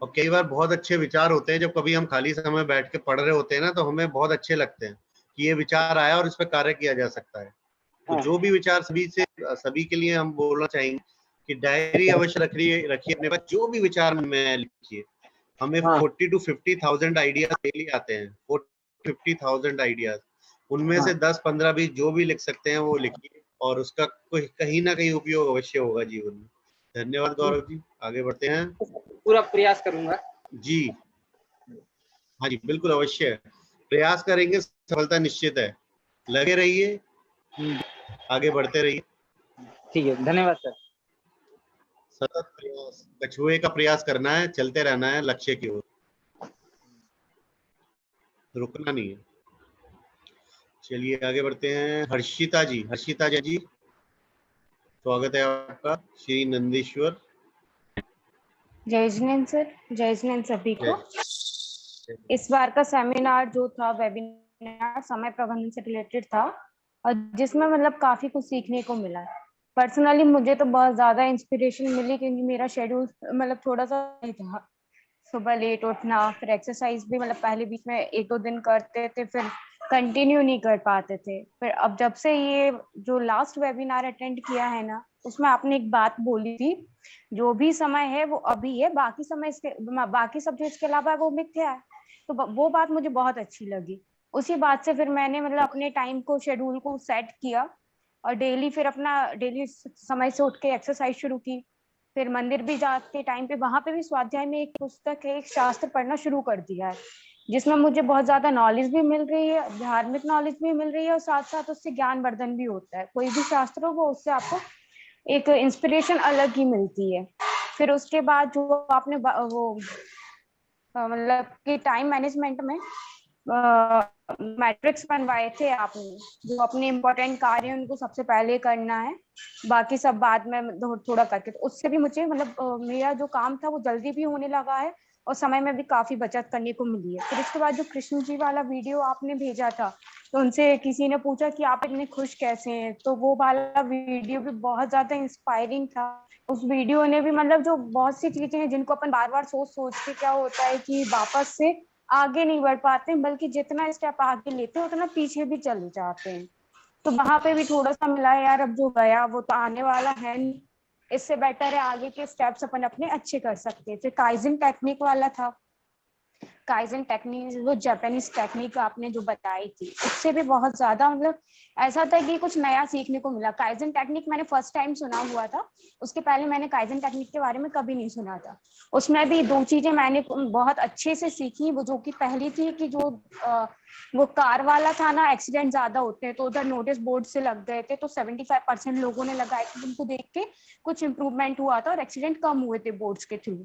और कई बार बहुत अच्छे विचार होते हैं, जब कभी हम खाली समय बैठ के पढ़ रहे होते हैं ना, तो हमें बहुत अच्छे लगते हैं कि ये विचार आया और इस पर कार्य किया जा सकता है। तो जो भी विचार सभी के लिए हम बोलना चाहेंगे कि डायरी अवश्य रखिए अपने पास, जो भी विचार में लिखिए। हमें 40 to 50,000 आइडियाज डेली आते हैं, 40-50,000 आइडियाज, उनमें से 10-15 भी जो भी लिख सकते हैं वो लिखिए, और उसका कहीं ना कहीं उपयोग अवश्य होगा जीवन में। धन्यवाद गौरव जी, आगे बढ़ते हैं। पूरा प्रयास करूंगा जी हाँ जी, बिल्कुल अवश्य प्रयास करेंगे, सफलता निश्चित है। लगे रहिए, आगे बढ़ते रहिए। ठीक है, धन्यवाद सर। सतत प्रयास, कछुए का प्रयास करना है, चलते रहना है लक्ष्य की ओर। रुकना नहीं है। चलिए आगे बढ़ते हैं। हर्षिता जी, हर्षिता जी स्वागत है आपका। श्री नंदीश्वर। जय जिनेंद्र सर, जय जिनेंद्र सभी को। इस बार का सेमिनार जो था, वेबिनार समय प्रबंधन से रिलेटेड था और जिसमें मतलब काफी कुछ सीखने को मिला। पर्सनली मुझे तो बहुत ज्यादा इंस्पिरेशन मिली क्योंकि मेरा शेड्यूल मतलब थोड़ा सा नहीं था। सुबह लेट उठना, फिर एक्सरसाइज भी मतलब पहले बीच में 1-2 दिन करते थे, फिर कंटिन्यू नहीं कर पाते थे। फिर अब जब से ये जो लास्ट वेबिनार अटेंड किया है ना, उसमें आपने एक बात बोली थी, जो भी समय है वो अभी है, बाकी समय इसके बाकी सब जो इसके अलावा है वो मिथ्या है। तो वो बात मुझे बहुत अच्छी लगी। उसी बात से फिर मैंने मतलब अपने टाइम को, शेड्यूल को सेट किया और डेली फिर अपना डेली समय से उठ के एक्सरसाइज शुरू की। फिर मंदिर भी जाते टाइम पे वहां पे भी स्वाध्याय में एक पुस्तक है, एक शास्त्र पढ़ना शुरू कर दिया है, जिसमें मुझे बहुत ज्यादा नॉलेज भी मिल रही है, धार्मिक नॉलेज भी मिल रही है और साथ साथ उससे ज्ञान वर्धन भी होता है। कोई भी शास्त्र हो वो उससे आपको एक इंस्पिरेशन अलग ही मिलती है। फिर उसके बाद जो आपने वो मतलब कि टाइम मैनेजमेंट में मैट्रिक्स बनवाए थे आपने, जो अपने इम्पोर्टेंट कार्य उनको सबसे पहले करना है, बाकी सब बाद में थोड़ा करके, तो उससे भी मुझे मतलब मेरा जो काम था वो जल्दी भी होने लगा है और समय में भी काफी बचत करने को मिली है। फिर उसके बाद जो कृष्ण जी वाला वीडियो आपने भेजा था, तो उनसे किसी ने पूछा कि आप इतने खुश कैसे हैं, तो वो वाला वीडियो भी बहुत ज्यादा इंस्पायरिंग था। उस वीडियो ने भी मतलब जो बहुत सी चीजें हैं जिनको अपन बार बार सोच सोच के क्या होता है कि वापस से आगे नहीं बढ़ पाते, बल्कि जितना स्टेप आगे लेते हैं उतना पीछे भी चले जाते हैं। तो वहां पे भी थोड़ा सा मिला यार, अब जो गया वो तो आने वाला है नहीं, इससे बेटर है आगे के स्टेप्स अपन अपने अच्छे कर सकते हैं। फिर काइजन टेक्निक वाला था, काइजन टेक्निक वो जापानीज टेक्निक आपने जो बताई थी, उससे भी बहुत ज्यादा मतलब ऐसा था कि कुछ नया सीखने को मिला। काइजन टेक्निक मैंने फर्स्ट टाइम सुना हुआ था, उसके पहले मैंने काइजन टेक्निक के बारे में कभी नहीं सुना था। उसमें भी 2 चीजें मैंने बहुत अच्छे से सीखी। वो जो कि पहली थी कि जो वो कार वाला था ना, एक्सीडेंट ज्यादा होते हैं, तो उधर नोटिस बोर्ड से लग गए थे, तो 75% लोगों ने लगाए थे, उनको देख के कुछ इंप्रूवमेंट हुआ था और एक्सीडेंट कम हुए थे बोर्ड्स के थ्रू,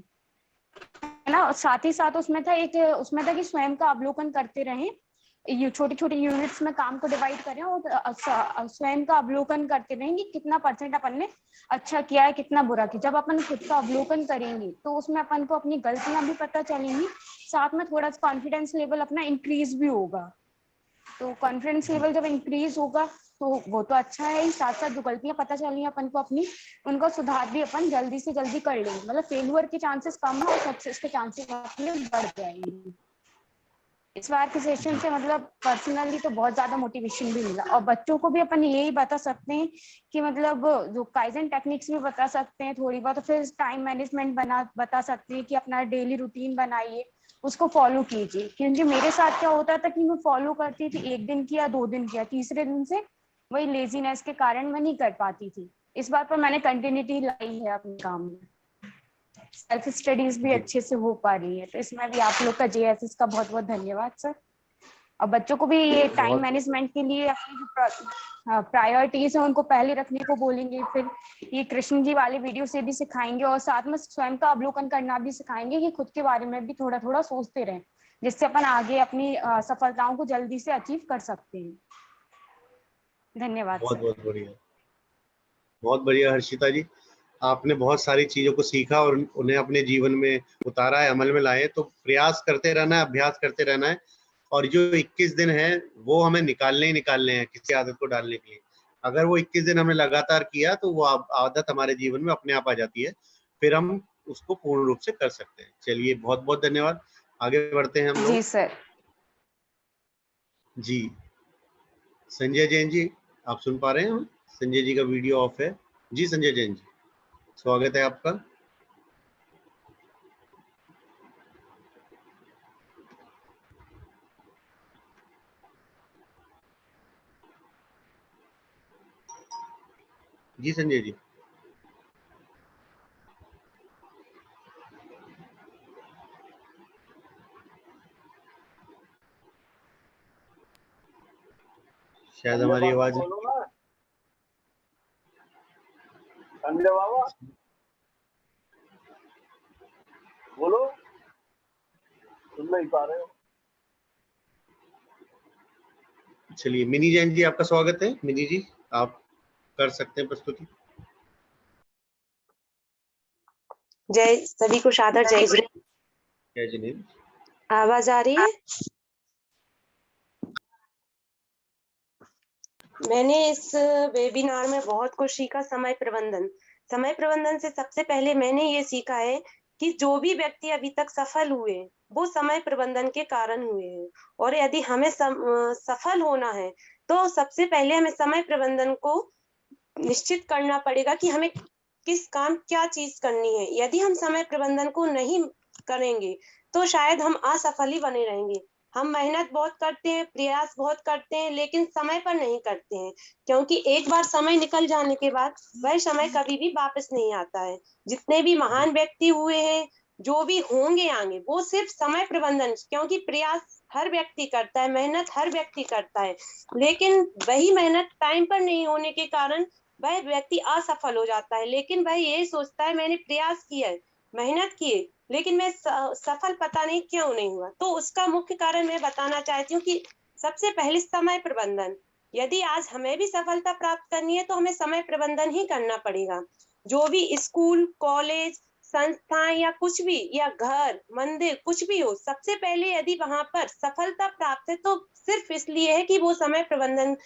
है ना। साथ ही साथ उसमें था उसमें था कि स्वयं का अवलोकन करते रहें, ये छोटी छोटी यूनिट्स में काम को डिवाइड करें और स्वयं का अवलोकन करते रहें कि कितना % अपन ने अच्छा किया है, कितना बुरा किया। जब अपन खुद का अवलोकन करेंगे तो उसमें अपन को अपनी गलतियां भी पता चलेंगी, साथ में थोड़ा कॉन्फिडेंस लेवल अपना इंक्रीज भी होगा। तो कॉन्फिडेंस लेवल जब इंक्रीज होगा तो वो तो अच्छा है ही, साथ साथ जो गलतियां पता चली अपन को अपनी, उनका सुधार भी अपन जल्दी से जल्दी कर लेंगे। मतलब फेलियर के चांसेस कम है और सक्सेस के चांसेस अपने बढ़ जाएंगे। इस बार के सेशन से मतलब पर्सनली तो बहुत ज्यादा मोटिवेशन भी मिला। और बच्चों को भी अपन यही बता सकते हैं कि मतलब जो काइजन टेक्निक्स भी बता सकते हैं थोड़ी बहुत, तो फिर टाइम मैनेजमेंट बता सकते हैं कि अपना डेली रूटीन बनाइए, उसको फॉलो कीजिए। क्योंकि मेरे साथ क्या होता था कि मैं फॉलो करती थी, 1 दिन किया, 2 दिन किया, तीसरे दिन से वही लेजीनेस के कारण मैं नहीं कर पाती थी। इस बार पर मैंने कंटिन्यूटी लाई है अपने काम में, सेल्फ स्टडीज भी अच्छे से हो पा रही है। तो इसमें भी आप लोग का JSS का बहुत बहुत धन्यवाद सर। और बच्चों को भी ये टाइम मैनेजमेंट के लिए अपनी जो प्रायोरिटीज है उनको पहले रखने को बोलेंगे। फिर ये कृष्ण जी वाले वीडियो से भी सिखाएंगे और साथ में स्वयं का अवलोकन करना भी सिखाएंगे कि खुद के बारे में भी थोड़ा थोड़ा सोचते रहें, जिससे अपन आगे अपनी सफलताओं को जल्दी से अचीव कर सकते हैं। धन्यवाद बहुत सर। बहुत बढ़िया, बहुत बढ़िया हर्षिता जी। आपने बहुत सारी चीजों को सीखा और उन्हें अपने जीवन में उतारा है, अमल में लाए। तो प्रयास करते रहना है, अभ्यास करते रहना है। और जो 21 दिन है वो हमें निकालने ही निकालने हैं किसी आदत को डालने के लिए। अगर वो 21 दिन हमने लगातार किया तो वो आदत हमारे जीवन में अपने आप आ जाती है, फिर हम उसको पूर्ण रूप से कर सकते हैं। चलिए बहुत बहुत धन्यवाद। आगे बढ़ते हैं हम लोग। जी सर। जी संजय जैन जी, आप सुन पा रहे हैं? संजय जी का वीडियो ऑफ है। जी संजय जैन जी स्वागत है आपका। जी संजय जी। शायद हमारी आवाज बोलो ना संजय बाबा, बोलो, सुन नहीं पा रहे हो? चलिए मिनी जैन जी, आपका स्वागत है। मिनी जी, आप कर सकते हैं प्रस्तुति। जय, सभी को सादर जय जिनेन्द्र। जय जिनेन्द्र। आवाज आ रही है? मैंने इस वेबिनार में बहुत कुछ सीखा। समय प्रबंधन से सबसे पहले मैंने ये सीखा है कि जो भी व्यक्ति अभी तक सफल हुए वो समय प्रबंधन के कारण हुए हैं, और यदि हमें सफल होना है तो सबसे पहले हमें समय प्रबंधन को निश्चित करना पड़ेगा कि हमें किस काम क्या चीज करनी है। यदि हम समय प्रबंधन को नहीं करेंगे तो शायद हम असफल ही बने रहेंगे। हम मेहनत बहुत करते हैं, प्रयास बहुत करते हैं, लेकिन समय पर नहीं करते हैं, क्योंकि एक बार समय निकल जाने के बाद वह समय कभी भी वापस नहीं आता है। जितने भी महान व्यक्ति हुए हैं, जो भी होंगे आगे, वो सिर्फ समय प्रबंधन, क्योंकि प्रयास हर व्यक्ति करता है, मेहनत हर व्यक्ति करता है, लेकिन वही मेहनत टाइम पर नहीं होने के कारण वह व्यक्ति असफल हो जाता है। लेकिन वह ये सोचता है मैंने प्रयास किया है, मेहनत की है, लेकिन मैं सफल पता नहीं क्यों नहीं हुआ। तो उसका मुख्य कारण मैं बताना चाहती हूँ कि सबसे पहले समय प्रबंधन। यदि आज हमें भी सफलता प्राप्त करनी है तो हमें समय प्रबंधन ही करना पड़ेगा। जो भी स्कूल, कॉलेज, संस्थाएं या कुछ भी, या घर, मंदिर, कुछ भी हो, सबसे पहले यदि वहां पर सफलता प्राप्त है तो सिर्फ इसलिए है कि वो समय प्रबंधन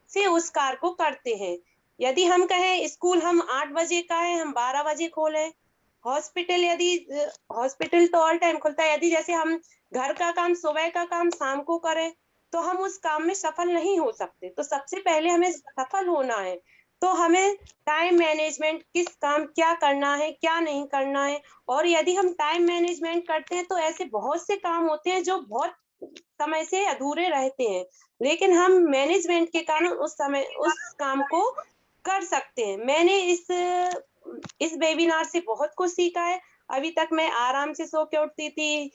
से उस कार्य को करते हैं। यदि हम कहें स्कूल हम 8 बजे का है, हम 12 बजे खोले, हॉस्पिटल तो ऑल टाइम खुलता है, यदि जैसे हम घर का काम, सुबह का काम शाम को करें तो हम उस काम में सफल नहीं हो सकते। तो सबसे पहले हमें सफल होना है तो हमें टाइम मैनेजमेंट, किस काम क्या करना है क्या नहीं करना है। और यदि हम टाइम मैनेजमेंट करते हैं तो ऐसे बहुत से काम होते हैं जो बहुत समय से अधूरे रहते हैं, लेकिन हम मैनेजमेंट के कारण उस काम को कर सकते हैं। मैंने इस वेबिनार से बहुत कुछ सीखा है। अभी तक मैं आराम से सो के उठती थी,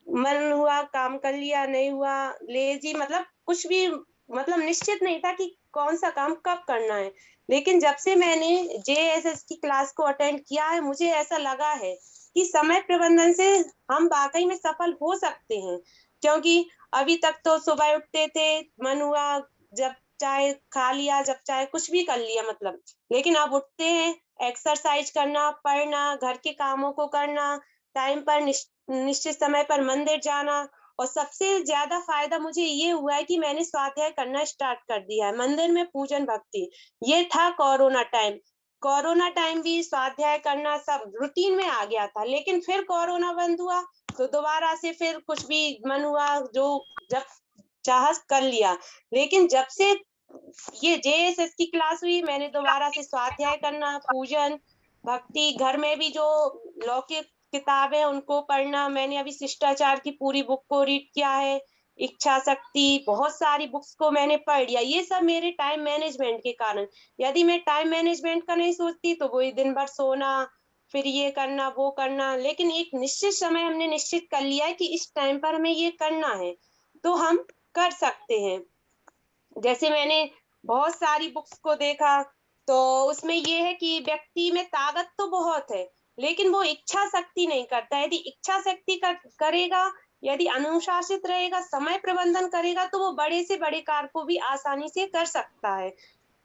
मन हुआ काम कर लिया, नहीं हुआ लेजी, मतलब कुछ भी मतलब निश्चित नहीं था कि कौन सा काम कब करना है। लेकिन जब से मैंने JSS की क्लास को अटेंड किया है, मुझे ऐसा लगा है कि समय प्रबंधन से हम वाकई में सफल हो सकते हैं। क्योंकि अभी तक तो सुबह उठते थे, मन हुआ जब चाहे खा लिया, जब चाहे कुछ भी कर लिया, मतलब, लेकिन अब उठते हैं, एक्सरसाइज करना, पढ़ना, घर के कामों को करना, टाइम पर निश्चित समय पर मंदिर जाना। और सबसे ज्यादा फायदा मुझे ये हुआ है कि मैंने स्वाध्याय करना स्टार्ट कर दिया है, मंदिर में पूजन भक्ति। ये था कोरोना टाइम भी स्वाध्याय करना सब रूटीन में आ गया था, लेकिन फिर कोरोना बंद हुआ तो दोबारा से फिर कुछ भी मन हुआ जो जब चाह कर लिया। लेकिन जब से ये JSS की क्लास हुई, मैंने दोबारा से स्वाध्याय करना, पूजन भक्ति, घर में भी जो लौकिक किताबें उनको पढ़ना। मैंने अभी शिष्टाचार की पूरी बुक को रीड किया है, इच्छा शक्ति, बहुत सारी बुक्स को मैंने पढ़ लिया। ये सब मेरे टाइम मैनेजमेंट के कारण। यदि मैं टाइम मैनेजमेंट का नहीं सोचती तो वही दिन भर सोना, फिर ये करना वो करना। लेकिन एक निश्चित समय हमने निश्चित कर लिया है कि इस टाइम पर हमें ये करना है, तो हम कर सकते हैं। जैसे मैंने बहुत सारी बुक्स को देखा तो उसमें ये है कि व्यक्ति में ताकत तो बहुत है, लेकिन वो इच्छा शक्ति नहीं करता। यदि इच्छा शक्ति करेगा, यदि अनुशासित रहेगा, समय प्रबंधन करेगा, तो वो बड़े से बड़े कार्य को भी आसानी से कर सकता है।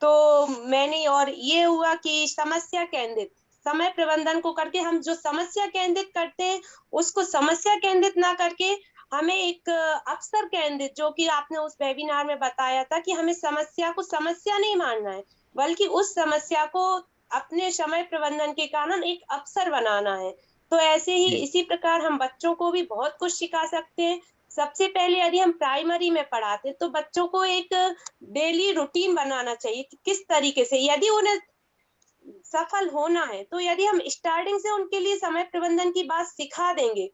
तो मैंने, और ये हुआ कि समस्या केंद्रित समय प्रबंधन को करके हम जो समस्या केंद्रित करते हैं उसको समस्या केंद्रित ना करके हमें एक अवसर केंद्रित, जो कि आपने उस वेबिनार में बताया था कि हमें समस्या को समस्या नहीं मानना है, बल्कि उस समस्या को अपने समय प्रबंधन के कारण एक अवसर बनाना है। तो ऐसे ही इसी प्रकार हम बच्चों को भी बहुत कुछ सिखा सकते हैं। सबसे पहले यदि हम प्राइमरी में पढ़ाते तो बच्चों को एक डेली रूटीन बनाना चाहिए कि किस तरीके से, यदि उन्हें सफल होना है तो यदि हम स्टार्टिंग से उनके लिए समय प्रबंधन की बात सिखा देंगे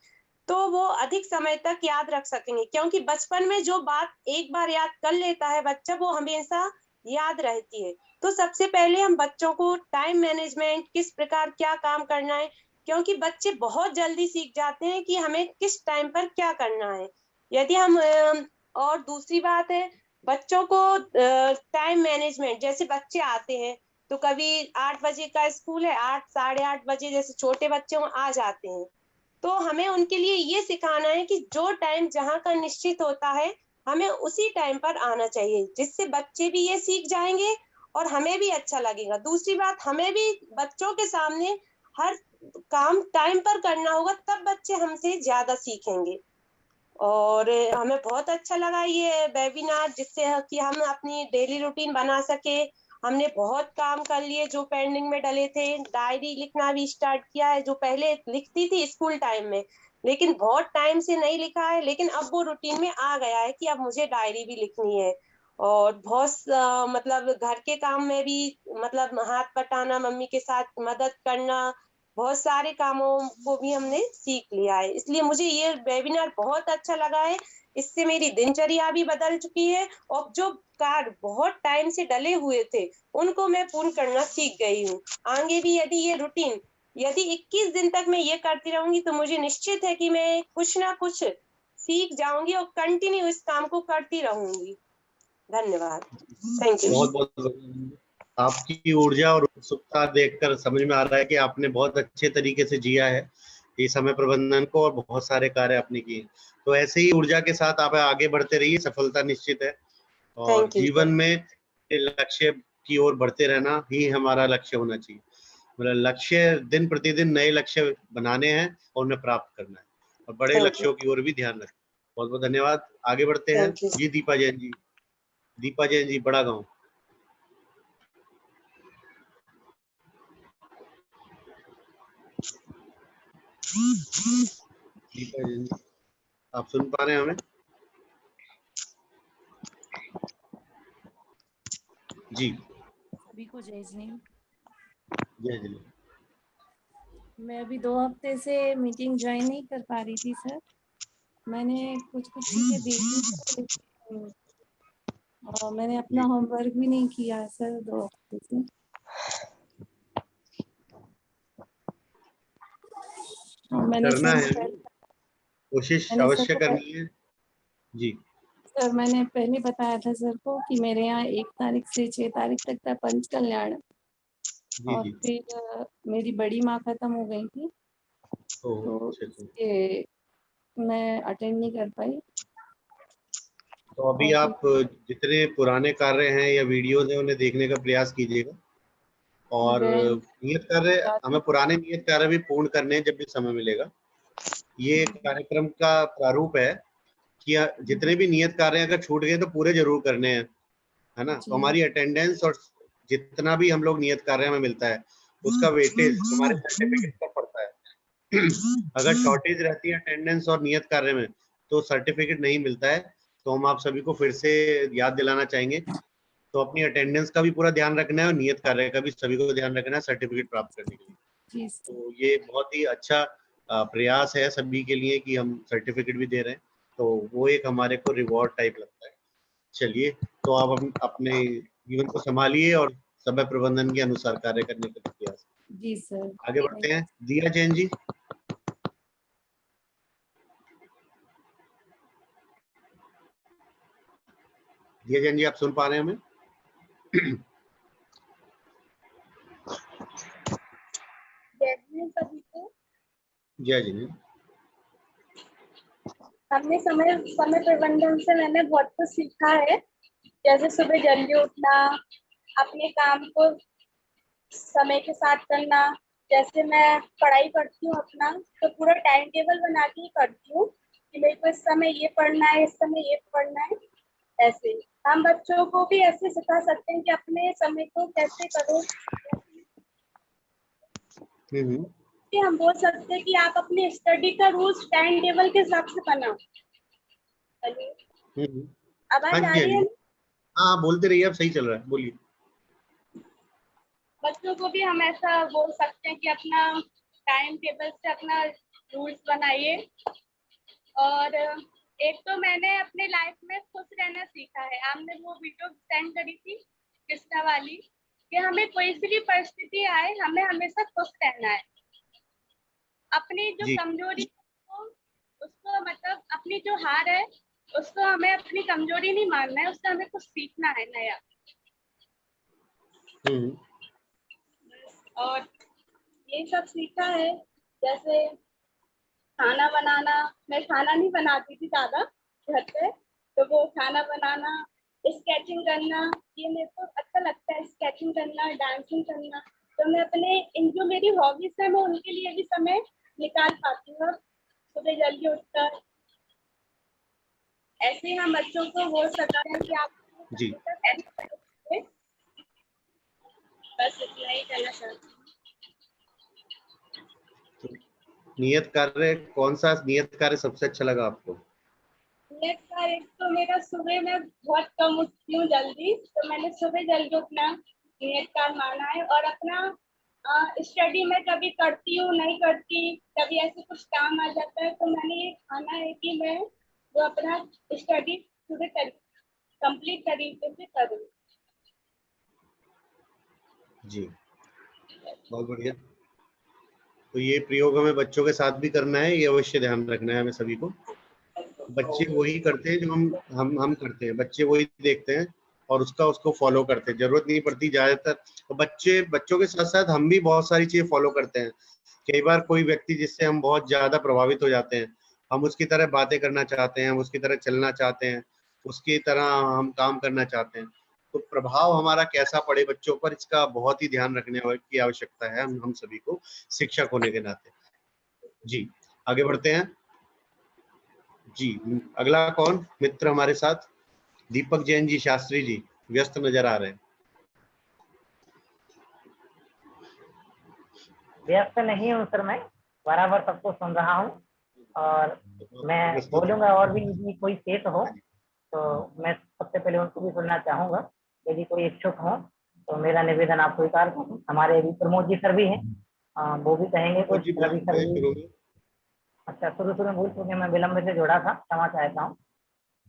तो वो अधिक समय तक याद रख सकेंगे। क्योंकि बचपन में जो बात एक बार याद कर लेता है बच्चा, वो हमेशा याद रहती है। तो सबसे पहले हम बच्चों को टाइम मैनेजमेंट, किस प्रकार क्या काम करना है, क्योंकि बच्चे बहुत जल्दी सीख जाते हैं कि हमें किस टाइम पर क्या करना है। यदि हम और दूसरी बात है, बच्चों को टाइम मैनेजमेंट, जैसे बच्चे आते हैं तो कभी 8 बजे का स्कूल है, 8 साढ़े 8 बजे जैसे छोटे बच्चे आ जाते हैं, तो हमें उनके लिए ये सिखाना है कि जो टाइम जहाँ का निश्चित होता है हमें उसी टाइम पर आना चाहिए, जिससे बच्चे भी ये सीख जाएंगे और हमें भी अच्छा लगेगा। दूसरी बात, हमें भी बच्चों के सामने हर काम टाइम पर करना होगा, तब बच्चे हमसे ज्यादा सीखेंगे। और हमें बहुत अच्छा लगा ये वेबिनार, जिससे कि हम अपनी डेली रूटीन बना सके। हमने बहुत काम कर लिए जो पेंडिंग में डले थे। डायरी लिखना भी स्टार्ट किया है, जो पहले लिखती थी स्कूल टाइम में, लेकिन बहुत टाइम से नहीं लिखा है, लेकिन अब वो रूटीन में आ गया है कि अब मुझे डायरी भी लिखनी है। और बहुत मतलब घर के काम में भी, मतलब हाथ बटाना, मम्मी के साथ मदद करना, बहुत सारे कामों को भी हमने सीख लिया है। इसलिए मुझे ये वेबिनार बहुत अच्छा लगा है। इससे मेरी दिनचर्या भी बदल चुकी है, और जो कार्य बहुत टाइम से डले हुए थे उनको मैं पूर्ण करना सीख गई हूँ। आगे भी यदि ये रूटीन, यदि 21 दिन तक मैं ये करती रहूंगी, तो मुझे निश्चित है कि मैं कुछ ना कुछ सीख जाऊंगी और कंटिन्यू इस काम को करती रहूंगी। धन्यवाद। Thank you. बहुत बहुत आपकी ऊर्जा और उत्सुकता देखकर समझ में आ रहा है कि आपने बहुत अच्छे तरीके से जिया है ये समय प्रबंधन को, और बहुत सारे कार्य आपने किए। तो ऐसे ही ऊर्जा के साथ आप आगे बढ़ते रहिए, सफलता निश्चित है। और जीवन में लक्ष्य की ओर बढ़ते रहना ही हमारा लक्ष्य होना चाहिए। मतलब लक्ष्य दिन प्रतिदिन नए लक्ष्य बनाने हैं और उन्हें प्राप्त करना है, और बड़े लक्ष्यों की ओर भी ध्यान रखें। बहुत बहुत धन्यवाद। आगे बढ़ते हैं जी। दीपा जैन जी, दीपा जैन जी, बड़ा गांव। दीपा जैन जी, आप सुन पा रहे हैं हमें? जी। सभी को जय जिनेम। जय जिनेम। मैं अभी 2 हफ्ते से मीटिंग ज्वाइन नहीं कर पा रही थी सर। मैंने कुछ चीजें देखी, और मैंने अपना होमवर्क भी नहीं किया सर 2 हफ्ते से। मैंने करना है, कोशिश अवश्य सर करनी है जी। सर मैंने पहले बताया था सर को कि मेरे यहाँ 1 तारीख से 6 तारीख तक था पंच कल्याण, जी और जी। फिर मेरी बड़ी माँ खत्म हो गई थी, तो इसलिए मैं अटेंड नहीं कर पाई। तो अभी आप जितने पुराने कार्य हैं या वीडियोज हैं उन्हें देखने का प्रयास कीजिएगा, और नियत कार्य, हमें पुराने नियत कार्य भी पूर्ण करने हैं जब भी समय मिलेगा। ये कार्यक्रम का प्रारूप है कि जितने भी नियत कार्य अगर छूट गए तो पूरे जरूर करने हैं, है ना। तो हमारी अटेंडेंस और जितना भी हम लोग नियत कार्य में मिलता है उसका वेटेज हमारे सर्टिफिकेट पर पड़ता है। अगर शॉर्टेज रहती है अटेंडेंस और नियत कार्य में तो सर्टिफिकेट नहीं मिलता है। तो हम आप सभी को फिर से याद दिलाना चाहेंगे, तो अपनी अटेंडेंस का भी पूरा ध्यान रखना है और नियत कार्य का भी सभी को ध्यान रखना है सर्टिफिकेट प्राप्त करने के लिए। तो ये बहुत ही अच्छा प्रयास है सभी के लिए कि हम सर्टिफिकेट भी दे रहे हैं, तो वो एक हमारे को रिवॉर्ड टाइप लगता है। चलिए, तो आप अपने जीवन को संभालिए और समय प्रबंधन के अनुसार कार्य करने का प्रयास। जी सर। आगे बढ़ते हैं। दिया जैन जी। दिया जैन जी, आप सुन पा रहे हैं हमें? सभी को जय जिनेम। हमने समय प्रबंधन से मैंने बहुत कुछ सीखा है, जैसे सुबह जल्दी उठना, अपने काम को समय के साथ करना। जैसे मैं पढ़ाई करती हूँ अपना, तो पूरा टाइम टेबल बना के ही करती हूँ कि मेरे को इस समय ये पढ़ना है, इस समय ये पढ़ना है। ऐसे हम बच्चों को भी ऐसे सिखा सकते हैं कि अपने समय को कैसे करो। कि हम बोल सकते हैं कि आप अपनी स्टडी का रूल्स टाइम टेबल के हिसाब से बनाओ। आवाज आ रही है? हाँ, बोलते रहिए, आप सही चल रहा है, बोलिए। बच्चों को भी हम ऐसा बोल सकते हैं कि अपना टाइम टेबल से अपना रूल्स बनाइए। और एक तो मैंने अपने लाइफ में खुश रहना सीखा है। आपने वो वीडियो सेंड करी थी कृष्णा वाली, कि हमें कोई सी भी परिस्थिति आए हमें हमेशा खुश रहना है। अपनी जो कमजोरी उसको मतलब अपनी जो हार है उसको हमें अपनी कमजोरी नहीं मानना है, उससे हमें कुछ सीखना है नया। और ये सब सीखा है। जैसे खाना बनाना, मैं खाना नहीं बनाती थी ज्यादा घर पे, तो वो खाना बनाना, स्केचिंग करना, ये मेरे को अच्छा लगता है, स्केचिंग करना, डांसिंग करना। तो मैं अपने इन जो मेरी हॉबीज है मैं उनके लिए भी समय निकाल पाती हूँ। सुबह जल्दी उठकर ऐसे हम बच्चों को बोल सकते हैं कि आप जी बस इतना ही कहना चाहती हूँ। नियत कार्य, कौन सा नियत कार्य सबसे अच्छा लगा आपको? नियत कार्य तो मेरा सुबह में बहुत कम उठती हूँ जल्दी, तो मैंने सुबह जल्दी उठना नियत कार्य माना है। और अपना स्टडी में कभी करती हूँ नहीं करती, कभी ऐसे कुछ काम आ जाता है, तो मैंने ये ठाना है कि मैं वो अपना स्टडी पूरे कंप्लीट तरीके से करूँ। जी बहुत बढ़िया। तो ये प्रयोग हमें बच्चों के साथ भी करना है, ये अवश्य ध्यान रखना है हमें सभी को। बच्चे वही करते हैं जो हम करते हैं, बच्चे वही देखते हैं और उसको फॉलो करते हैं, जरूरत नहीं पड़ती ज्यादातर। तो बच्चों के साथ साथ हम भी बहुत सारी चीजें फॉलो करते हैं। कई बार कोई व्यक्ति जिससे हम बहुत ज्यादा प्रभावित हो जाते हैं, हम उसकी तरह बातें करना चाहते हैं, हम उसकी तरह चलना चाहते हैं, उसकी तरह हम काम करना चाहते हैं। तो प्रभाव हमारा कैसा पड़े बच्चों पर, इसका बहुत ही ध्यान रखने की आवश्यकता है हम सभी को, शिक्षक होने के नाते। जी आगे बढ़ते हैं। जी अगला कौन मित्र हमारे साथ? दीपक जैन जी, शास्त्री जी व्यस्त नजर आ रहे हैं। व्यस्त नहीं हूँ सर, मैं बराबर सबको सुन रहा हूँ और मैं बोलूंगा, और भी यदि कोई शेष हो तो मैं सबसे पहले उनको भी सुनना चाहूंगा। यदि कोई इच्छुक हो तो मेरा निवेदन आप स्वीकार करें। हमारे अभी प्रमोद जी सर भी हैं, वो भी कहेंगे कुछ। रवि सर भी। अच्छा, शुरू में भूल चुके, मैं विलंब से जोड़ा था, क्षमा चाहता हूँ।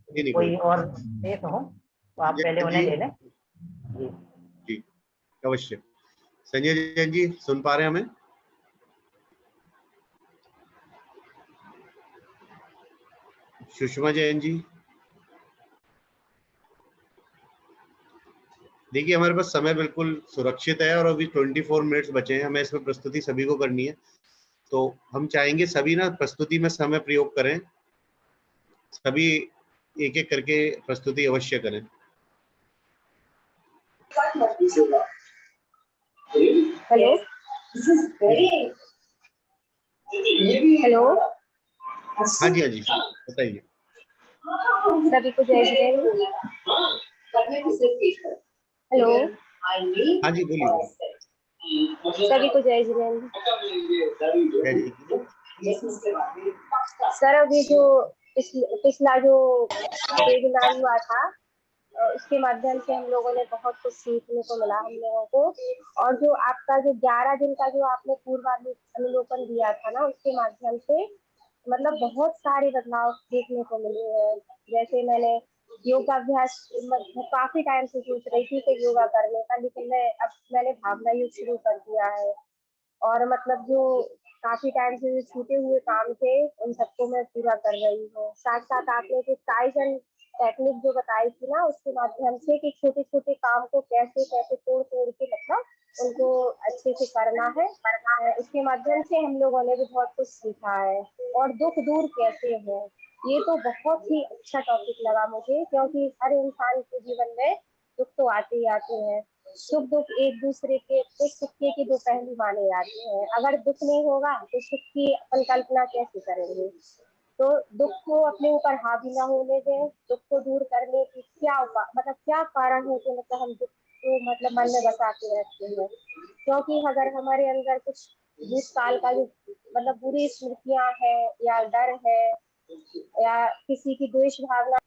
कोई और शेष हो तो आप पहले उन्हें ले लें। जी अवश्य। संजय जैन जी सुन पा रहे हैं हमें? सुषमा जैन जी, देखिए हमारे पास समय बिल्कुल सुरक्षित है और अभी 24 मिनट्स बचे हैं, हमें इसमें प्रस्तुति सभी को करनी है। तो हम चाहेंगे सभी ना प्रस्तुति में समय प्रयोग करें, सभी एक एक करके प्रस्तुति अवश्य करें। हेलो हेलो, हाँ जी बताइए। सभी को जय श्री हेलो। हाँ जी बोलिए। सभी को जय श्री सर, अभी जो पिछला जो वेबिनार हुआ था उसके माध्यम से हम लोगों ने बहुत कुछ सीखने को मिला हम लोगों को। और जो आपका जो 11 दिन का जो आपने पूर्वावलोकन दिया था ना, उसके माध्यम से मतलब बहुत सारे बदलाव देखने को मिले हैं। जैसे मैंने योगाभ्यास काफी टाइम से सोच रही थी कि योगा करने का, लेकिन मैंने भावना योग शुरू कर दिया है। और मतलब जो काफी टाइम से जो छूटे हुए काम थे उन सबको मैं पूरा कर रही हूँ। साथ साथ आपने जो काइजन टेक्निक जो बताई थी ना, उसके माध्यम से कि छोटे छोटे काम को कैसे कैसे तोड़ तोड़ के मतलब उनको अच्छे से करना है, उसके माध्यम से हम लोगों ने भी बहुत कुछ सीखा है। और दुख दूर कैसे हो, ये तो बहुत ही अच्छा टॉपिक लगा मुझे, क्योंकि हर इंसान के जीवन में दुख तो आते ही आते हैं। सुख दुख एक दूसरे के सिक्के के दो पहलू माने जाते हैं। अगर दुख नहीं होगा तो सुख की अपन कल्पना कैसे करेंगे। तो दुख को अपने ऊपर हावी ना होने दें। दुख को दूर करने की क्या मतलब क्या कारण है कि मतलब हम दुख को मतलब मन में बसा के रखते हैं। क्योंकि अगर हमारे अंदर कुछ भूतकाल का जो मतलब बुरी स्मृतियां है या डर है या किसी की द्वेष भावना,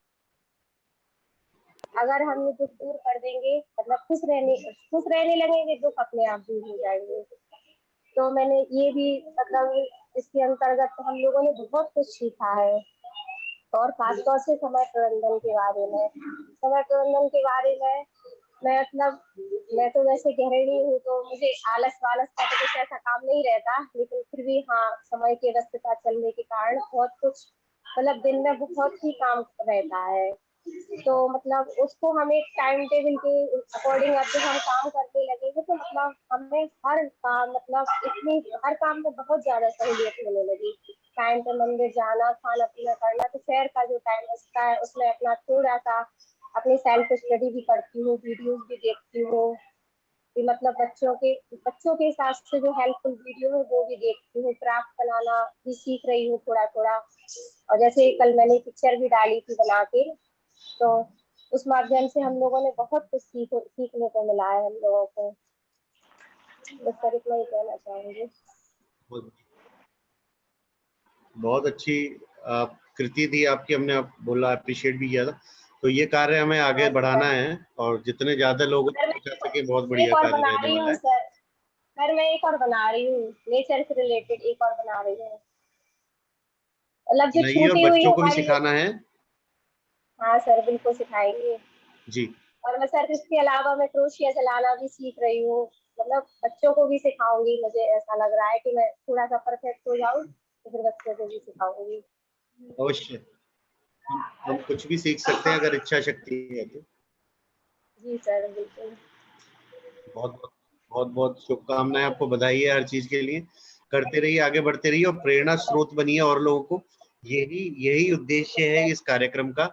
अगर हम ये दुख दूर कर देंगे मतलब खुश रहने लगेंगे, दुख अपने आप दूर हो जाएंगे। तो मैंने ये भी मतलब इसके अंतर्गत हम लोगों ने बहुत कुछ सीखा है। और खासतौर से समय प्रबंधन के बारे में, मैं मतलब मैं तो वैसे गृहिणी हूँ, तो मुझे आलस वालस का तो कुछ ऐसा काम नहीं रहता, लेकिन फिर भी हाँ, समय की व्यस्तता चलने के कारण बहुत कुछ मतलब दिन में बहुत ही काम रहता है। तो मतलब उसको हम एक टाइम टेबल के अकॉर्डिंग अब जब हम काम करने लगेंगे तो मतलब हमें हर काम में बहुत ज्यादा सहूलियत मिलने लगी। टाइम पे मंदिर जाना, खाना पीना करना। तो फेयर का जो टाइम बचता है उसमें अपना थोड़ा सा अपनी सेल्फ स्टडी भी करती हूँ, वीडियोस भी देखती हूँ कि मतलब बच्चों के हिसाब से जो हेल्पफुल वीडियो है वो भी देखती हूँ। क्राफ्ट बनाना भी सीख रही हूँ थोड़ा थोड़ा। और जैसे कल मैंने पिक्चर भी डाली थी बना के, तो उस माध्यम से हम लोगों ने बहुत कुछ सीखने को मिला है हम लोगों को। बस सर इतना ही कहना चाहूंगी। बहुत अच्छी कृति थी आपकी, हमने आप बोला अप्रिशिएट भी किया था। तो ये कार्य हमें आगे बढ़ाना है और जितने ज्यादा लोग कर सके बहुत बढ़िया एक और कार्य बना रहने रही वाला हूँ है। सर मैं एक और बना रही हूँ नेचर से रिलेटेड, एक और बना रही हूँ। मतलब जो बनाइए और छूटी हुई बच्चों को भी हमारी। सिखाना है। हाँ सर बिल्कुल सिखाएंगे। जी। और मैं सर इसके अलावा मैं क्रोशिया चलाना भी सीख रही हूँ, मतलब बच्चों को भी सिखाऊंगी। मुझे ऐसा लग रहा है कि मैं थोड़ा सा परफेक्ट हो जाऊँ तो फिर बच्चों को भी सिखाऊंगी। अवश्य हम कुछ भी सीख सकते हैं अगर इच्छा शक्ति है तो। जी सर बिल्कुल। बहुत बहुत शुभकामनाएं आपको, बधाई है हर चीज के लिए। करते रहिए, आगे बढ़ते रहिए और प्रेरणा स्रोत बनिए और लोगों को। यही उद्देश्य है इस कार्यक्रम का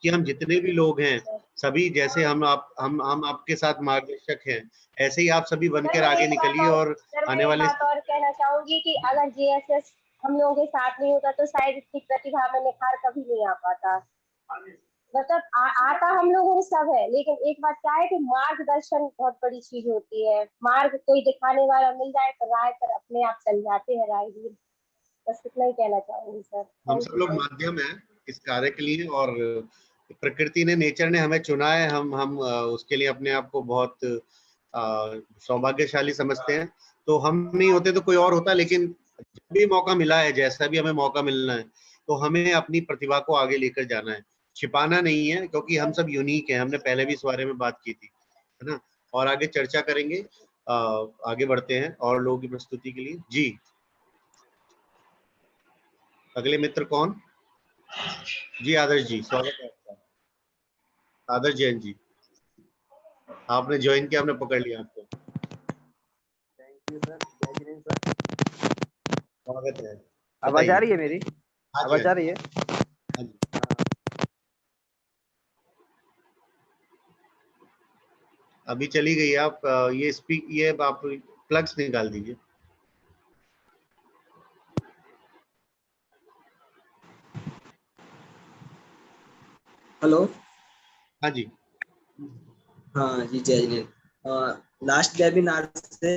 कि हम जितने भी लोग हैं सभी, जैसे हम आपके साथ मार्गदर्शक हैं, ऐसे ही आप सभी बनकर आगे निकलिए और आने वाले। बात और कहना चाहूंगी कि अगर JSS हम लोगों के साथ नहीं होता तो शायद इसकी प्रतिभा में निखार कभी नहीं आ पाता। मतलब आता हम लोगों को सब है, लेकिन एक बात क्या है कि मार्गदर्शन बहुत बड़ी चीज होती है। मार्ग कोई दिखाने वाला मिल जाए तो राह पर अपने आप चल जाते हैं राहगीर। बस इतना ही कहना चाहूंगी सर। हम सब लोग माध्यम है इस कार्य के लिए और प्रकृति ने, नेचर ने हमें चुना है। हम उसके लिए अपने आप को बहुत सौभाग्यशाली समझते हैं। तो हम नहीं होते तो कोई और होता, लेकिन जब भी मौका मिला है, जैसा भी हमें मौका मिलना है, तो हमें अपनी प्रतिभा को आगे लेकर जाना है, छिपाना नहीं है, क्योंकि हम सब यूनिक हैं। हमने पहले भी इस बारे में बात की थी, है ना। और आगे चर्चा करेंगे, आगे बढ़ते हैं और लोगों की प्रस्तुति के लिए। जी अगले मित्र कौन? जी आदर्श जी, स्वागत है आपका। आदर्श जैन जी, आपने ज्वाइन किया, आपने पकड़ लिया आपको। थैंक यू सर, जय हिंद सर। स्वागत है। आवाज आ रही है मेरी? हाँ जी, आवाज आ रही है? हाँ जी। अभी चली गई आप ये आप प्लग्स निकाल दीजिए। हेलो। हाँ जी। हाँ जी, जय हिंद। लास्ट वेबिनार से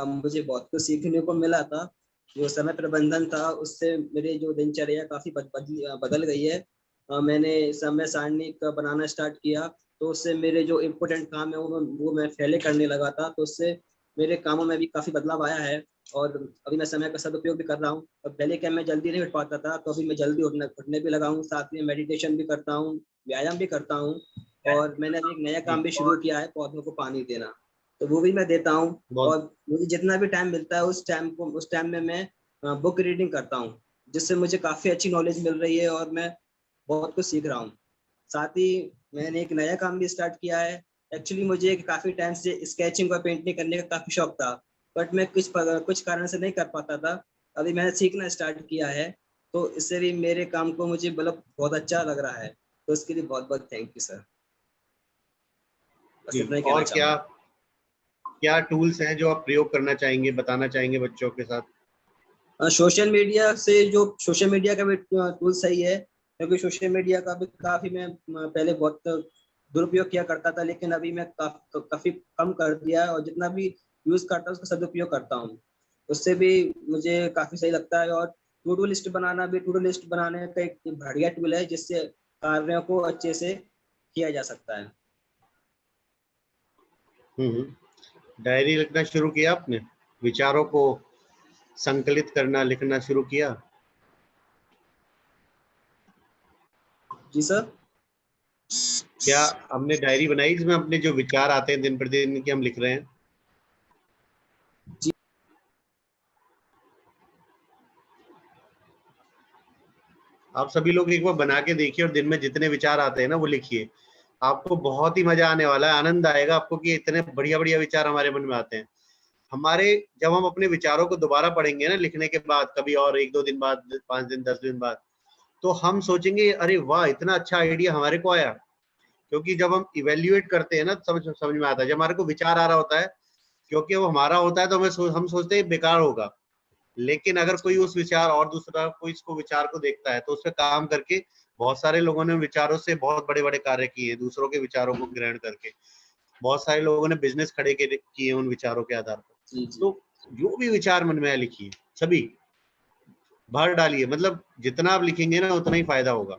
मुझे बहुत कुछ सीखने को मिला था। जो समय प्रबंधन था उससे मेरी जो दिनचर्या काफी बदल गई है। मैंने समय सारणी का बनाना स्टार्ट किया, तो उससे मेरे जो इम्पोर्टेंट काम है वो मैं पहले करने लगा था, तो उससे मेरे कामों में भी काफी बदलाव आया है। और अभी मैं समय का सदुपयोग भी कर रहा हूँ। पहले क्या मैं जल्दी नहीं उठ पाता था, तो अभी मैं जल्दी उठने भी लगा हूँ। साथ में मेडिटेशन भी करता हूँ, व्यायाम भी करता हूँ। और मैंने अभी एक नया काम भी शुरू किया है, पौधों को पानी देना, तो वो भी मैं देता हूँ। और मुझे जितना भी टाइम मिलता है उस टाइम में मैं बुक रीडिंग करता हूँ, जिससे मुझे काफी अच्छी नॉलेज मिल रही है और मैं बहुत कुछ सीख रहा हूँ। साथ ही मैंने एक नया काम भी स्टार्ट किया है। एक्चुअली मुझे काफी टाइम से स्केचिंग और पेंटिंग करने का काफी शौक था, बट मैं कुछ कारण से नहीं कर पाता था। अभी मैंने सीखना स्टार्ट किया है, तो इससे भी मेरे काम को मुझे मतलब बहुत अच्छा लग रहा है। तो इसके लिए बहुत बहुत थैंक यू सर। और क्या टूल्स हैं जो आप प्रयोग करना चाहेंगे, बताना चाहेंगे बच्चों के साथ? सोशल मीडिया का भी टूल सही है, क्योंकि सोशल मीडिया का भी काफी मैं पहले बहुत दुरुपयोग किया करता था, लेकिन अभी मैं काफी कम कर दिया है। और जितना भी यूज करता हूँ उसका सदुपयोग करता हूँ, उससे भी मुझे काफी सही लगता है। और टू डू लिस्ट बनाने का एक बढ़िया टूल है, जिससे कार्यों को अच्छे से किया जा सकता है। डायरी लिखना शुरू किया आपने? विचारों को संकलित करना, लिखना शुरू किया? जी सर। क्या हमने डायरी बनाई जिसमें अपने जो विचार आते हैं दिन प्रतिदिन के हम लिख रहे हैं? जी। आप सभी लोग एक बार बना के देखिए और दिन में जितने विचार आते हैं ना वो लिखिए। आपको बहुत ही मजा आने वाला है, आनंद आएगा आपको कि इतने बढ़िया बढ़िया विचार हमारे मन में आते हैं। हमारे जब हम अपने विचारों को दोबारा पढ़ेंगे ना लिखने के बाद, कभी और 1-2 दिन बाद, 5 दिन 10 दिन बाद, तो हम सोचेंगे अरे वाह इतना अच्छा आइडिया हमारे को आया। क्योंकि जब हम इवेल्युएट करते हैं ना समझ में आता है। जब हमारे को विचार आ रहा होता है, क्योंकि वो हमारा होता है तो हम सोचते हैं बेकार होगा, लेकिन अगर कोई उस विचार और दूसरा कोई इसको विचार को देखता है तो उस पर काम करके बहुत सारे लोगों ने विचारों से बहुत बड़े बड़े कार्य किए, दूसरों के विचारों को ग्रहण करके बहुत सारे लोगों ने बिजनेस खड़े किए उन विचारों के आधार पर। तो जो भी विचार मन में लिखिए, सभी भर डालिए, मतलब जितना आप लिखेंगे ना उतना ही फायदा होगा।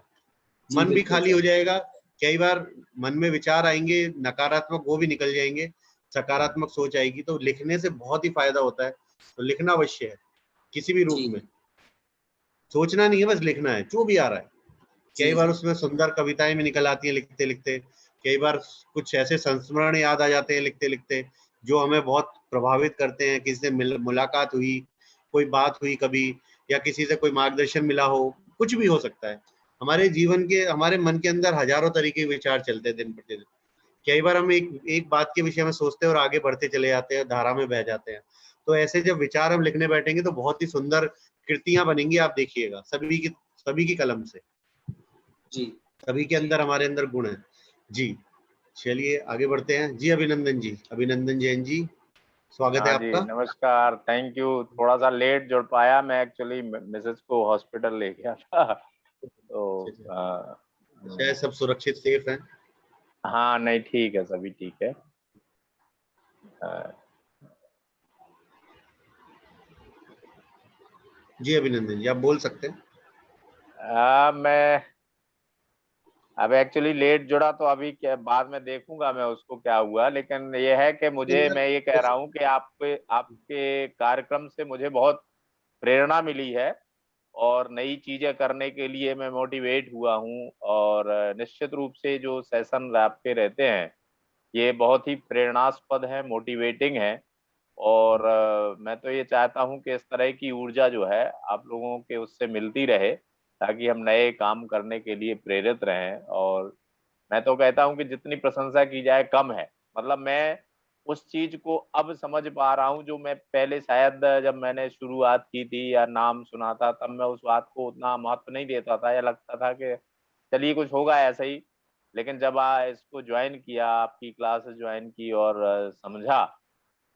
मन भी खाली हो जाएगा। कई बार मन में विचार आएंगे नकारात्मक, वो भी निकल जाएंगे, सकारात्मक सोच आएगी। तो लिखने से बहुत ही फायदा होता है। तो लिखना अवश्य है, किसी भी रूप में। सोचना नहीं है, बस लिखना है जो भी आ रहा है। कई बार उसमें सुंदर कविताएं भी निकल आती है लिखते लिखते। कई बार कुछ ऐसे संस्मरण याद आ जाते हैं लिखते लिखते, जो हमें बहुत प्रभावित करते हैं। किसी से मुलाकात हुई, कोई बात हुई कभी, या किसी से कोई मार्गदर्शन मिला हो, कुछ भी हो सकता है। हमारे जीवन के, हमारे मन के अंदर हजारों तरीके के विचार चलते हैं दिन प्रतिदिन। कई बार हम एक बात के विषय में सोचते हैं और आगे बढ़ते चले जाते हैं, धारा में बह जाते हैं। तो ऐसे जब विचार हम लिखने बैठेंगे तो बहुत ही सुंदर कृतियां बनेंगी, आप देखिएगा, सभी की कलम से जी। सभी के अंदर, हमारे अंदर गुण है जी। चलिए आगे बढ़ते हैं जी। अभिनंदन जी, अभिनंदन जैन जी, स्वागत है हाँ जी, आपका। नमस्कार, थैंक यू। थोड़ा सा लेट जुड़ पाया, मैं एक्चुअली मिसेज को हॉस्पिटल ले गया था तो शायद सब सुरक्षित सेफ हैं? हाँ नहीं ठीक है, सभी ठीक है। जी अभिनंदन जी, आप बोल सकते हैं। मैं अब एक्चुअली लेट जुड़ा तो अभी क्या बाद में देखूंगा मैं उसको क्या हुआ, लेकिन ये है कि मैं ये कह रहा हूँ कि आपके कार्यक्रम से मुझे बहुत प्रेरणा मिली है और नई चीजें करने के लिए मैं मोटिवेट हुआ हूँ। और निश्चित रूप से जो सेशन आपके रहते हैं ये बहुत ही प्रेरणास्पद है, मोटिवेटिंग है। और मैं तो ये चाहता हूँ कि इस तरह की ऊर्जा जो है आप लोगों के उससे मिलती रहे, ताकि हम नए काम करने के लिए प्रेरित रहें। और मैं तो कहता हूँ कि जितनी प्रशंसा की जाए कम है। मतलब मैं उस चीज को अब समझ पा रहा हूँ जो मैं पहले शायद जब मैंने शुरुआत की थी या नाम सुना था तब मैं उस बात को उतना महत्व नहीं देता था, या लगता था कि चलिए कुछ होगा ऐसा ही। लेकिन जब इसको ज्वाइन किया, आपकी क्लासेस ज्वाइन की और समझा,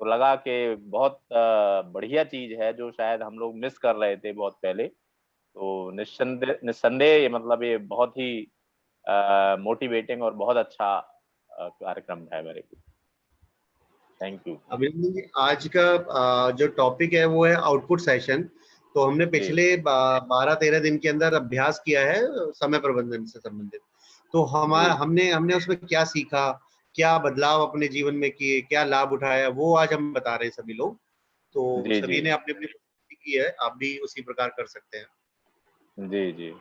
तो लगा कि बहुत बढ़िया चीज है जो शायद हम लोग मिस कर रहे थे बहुत पहले। तो निस्संदेह मतलब ये बहुत ही मोटिवेटिंग और बहुत अच्छा कार्यक्रम है मेरे को। Thank you. अभिनंदन जी, आज का जो टॉपिक है वो है आउटपुट सेशन। तो हमने पिछले 12-13 दिन के अंदर अभ्यास किया है समय प्रबंधन से संबंधित। तो हमने उसमें क्या सीखा, क्या बदलाव अपने जीवन में किए, क्या लाभ उठाया, वो आज हम बता रहे हैं सभी लोग। तो सभी ने अपनी अपनी की है, आप भी उसी प्रकार कर सकते हैं। जी जी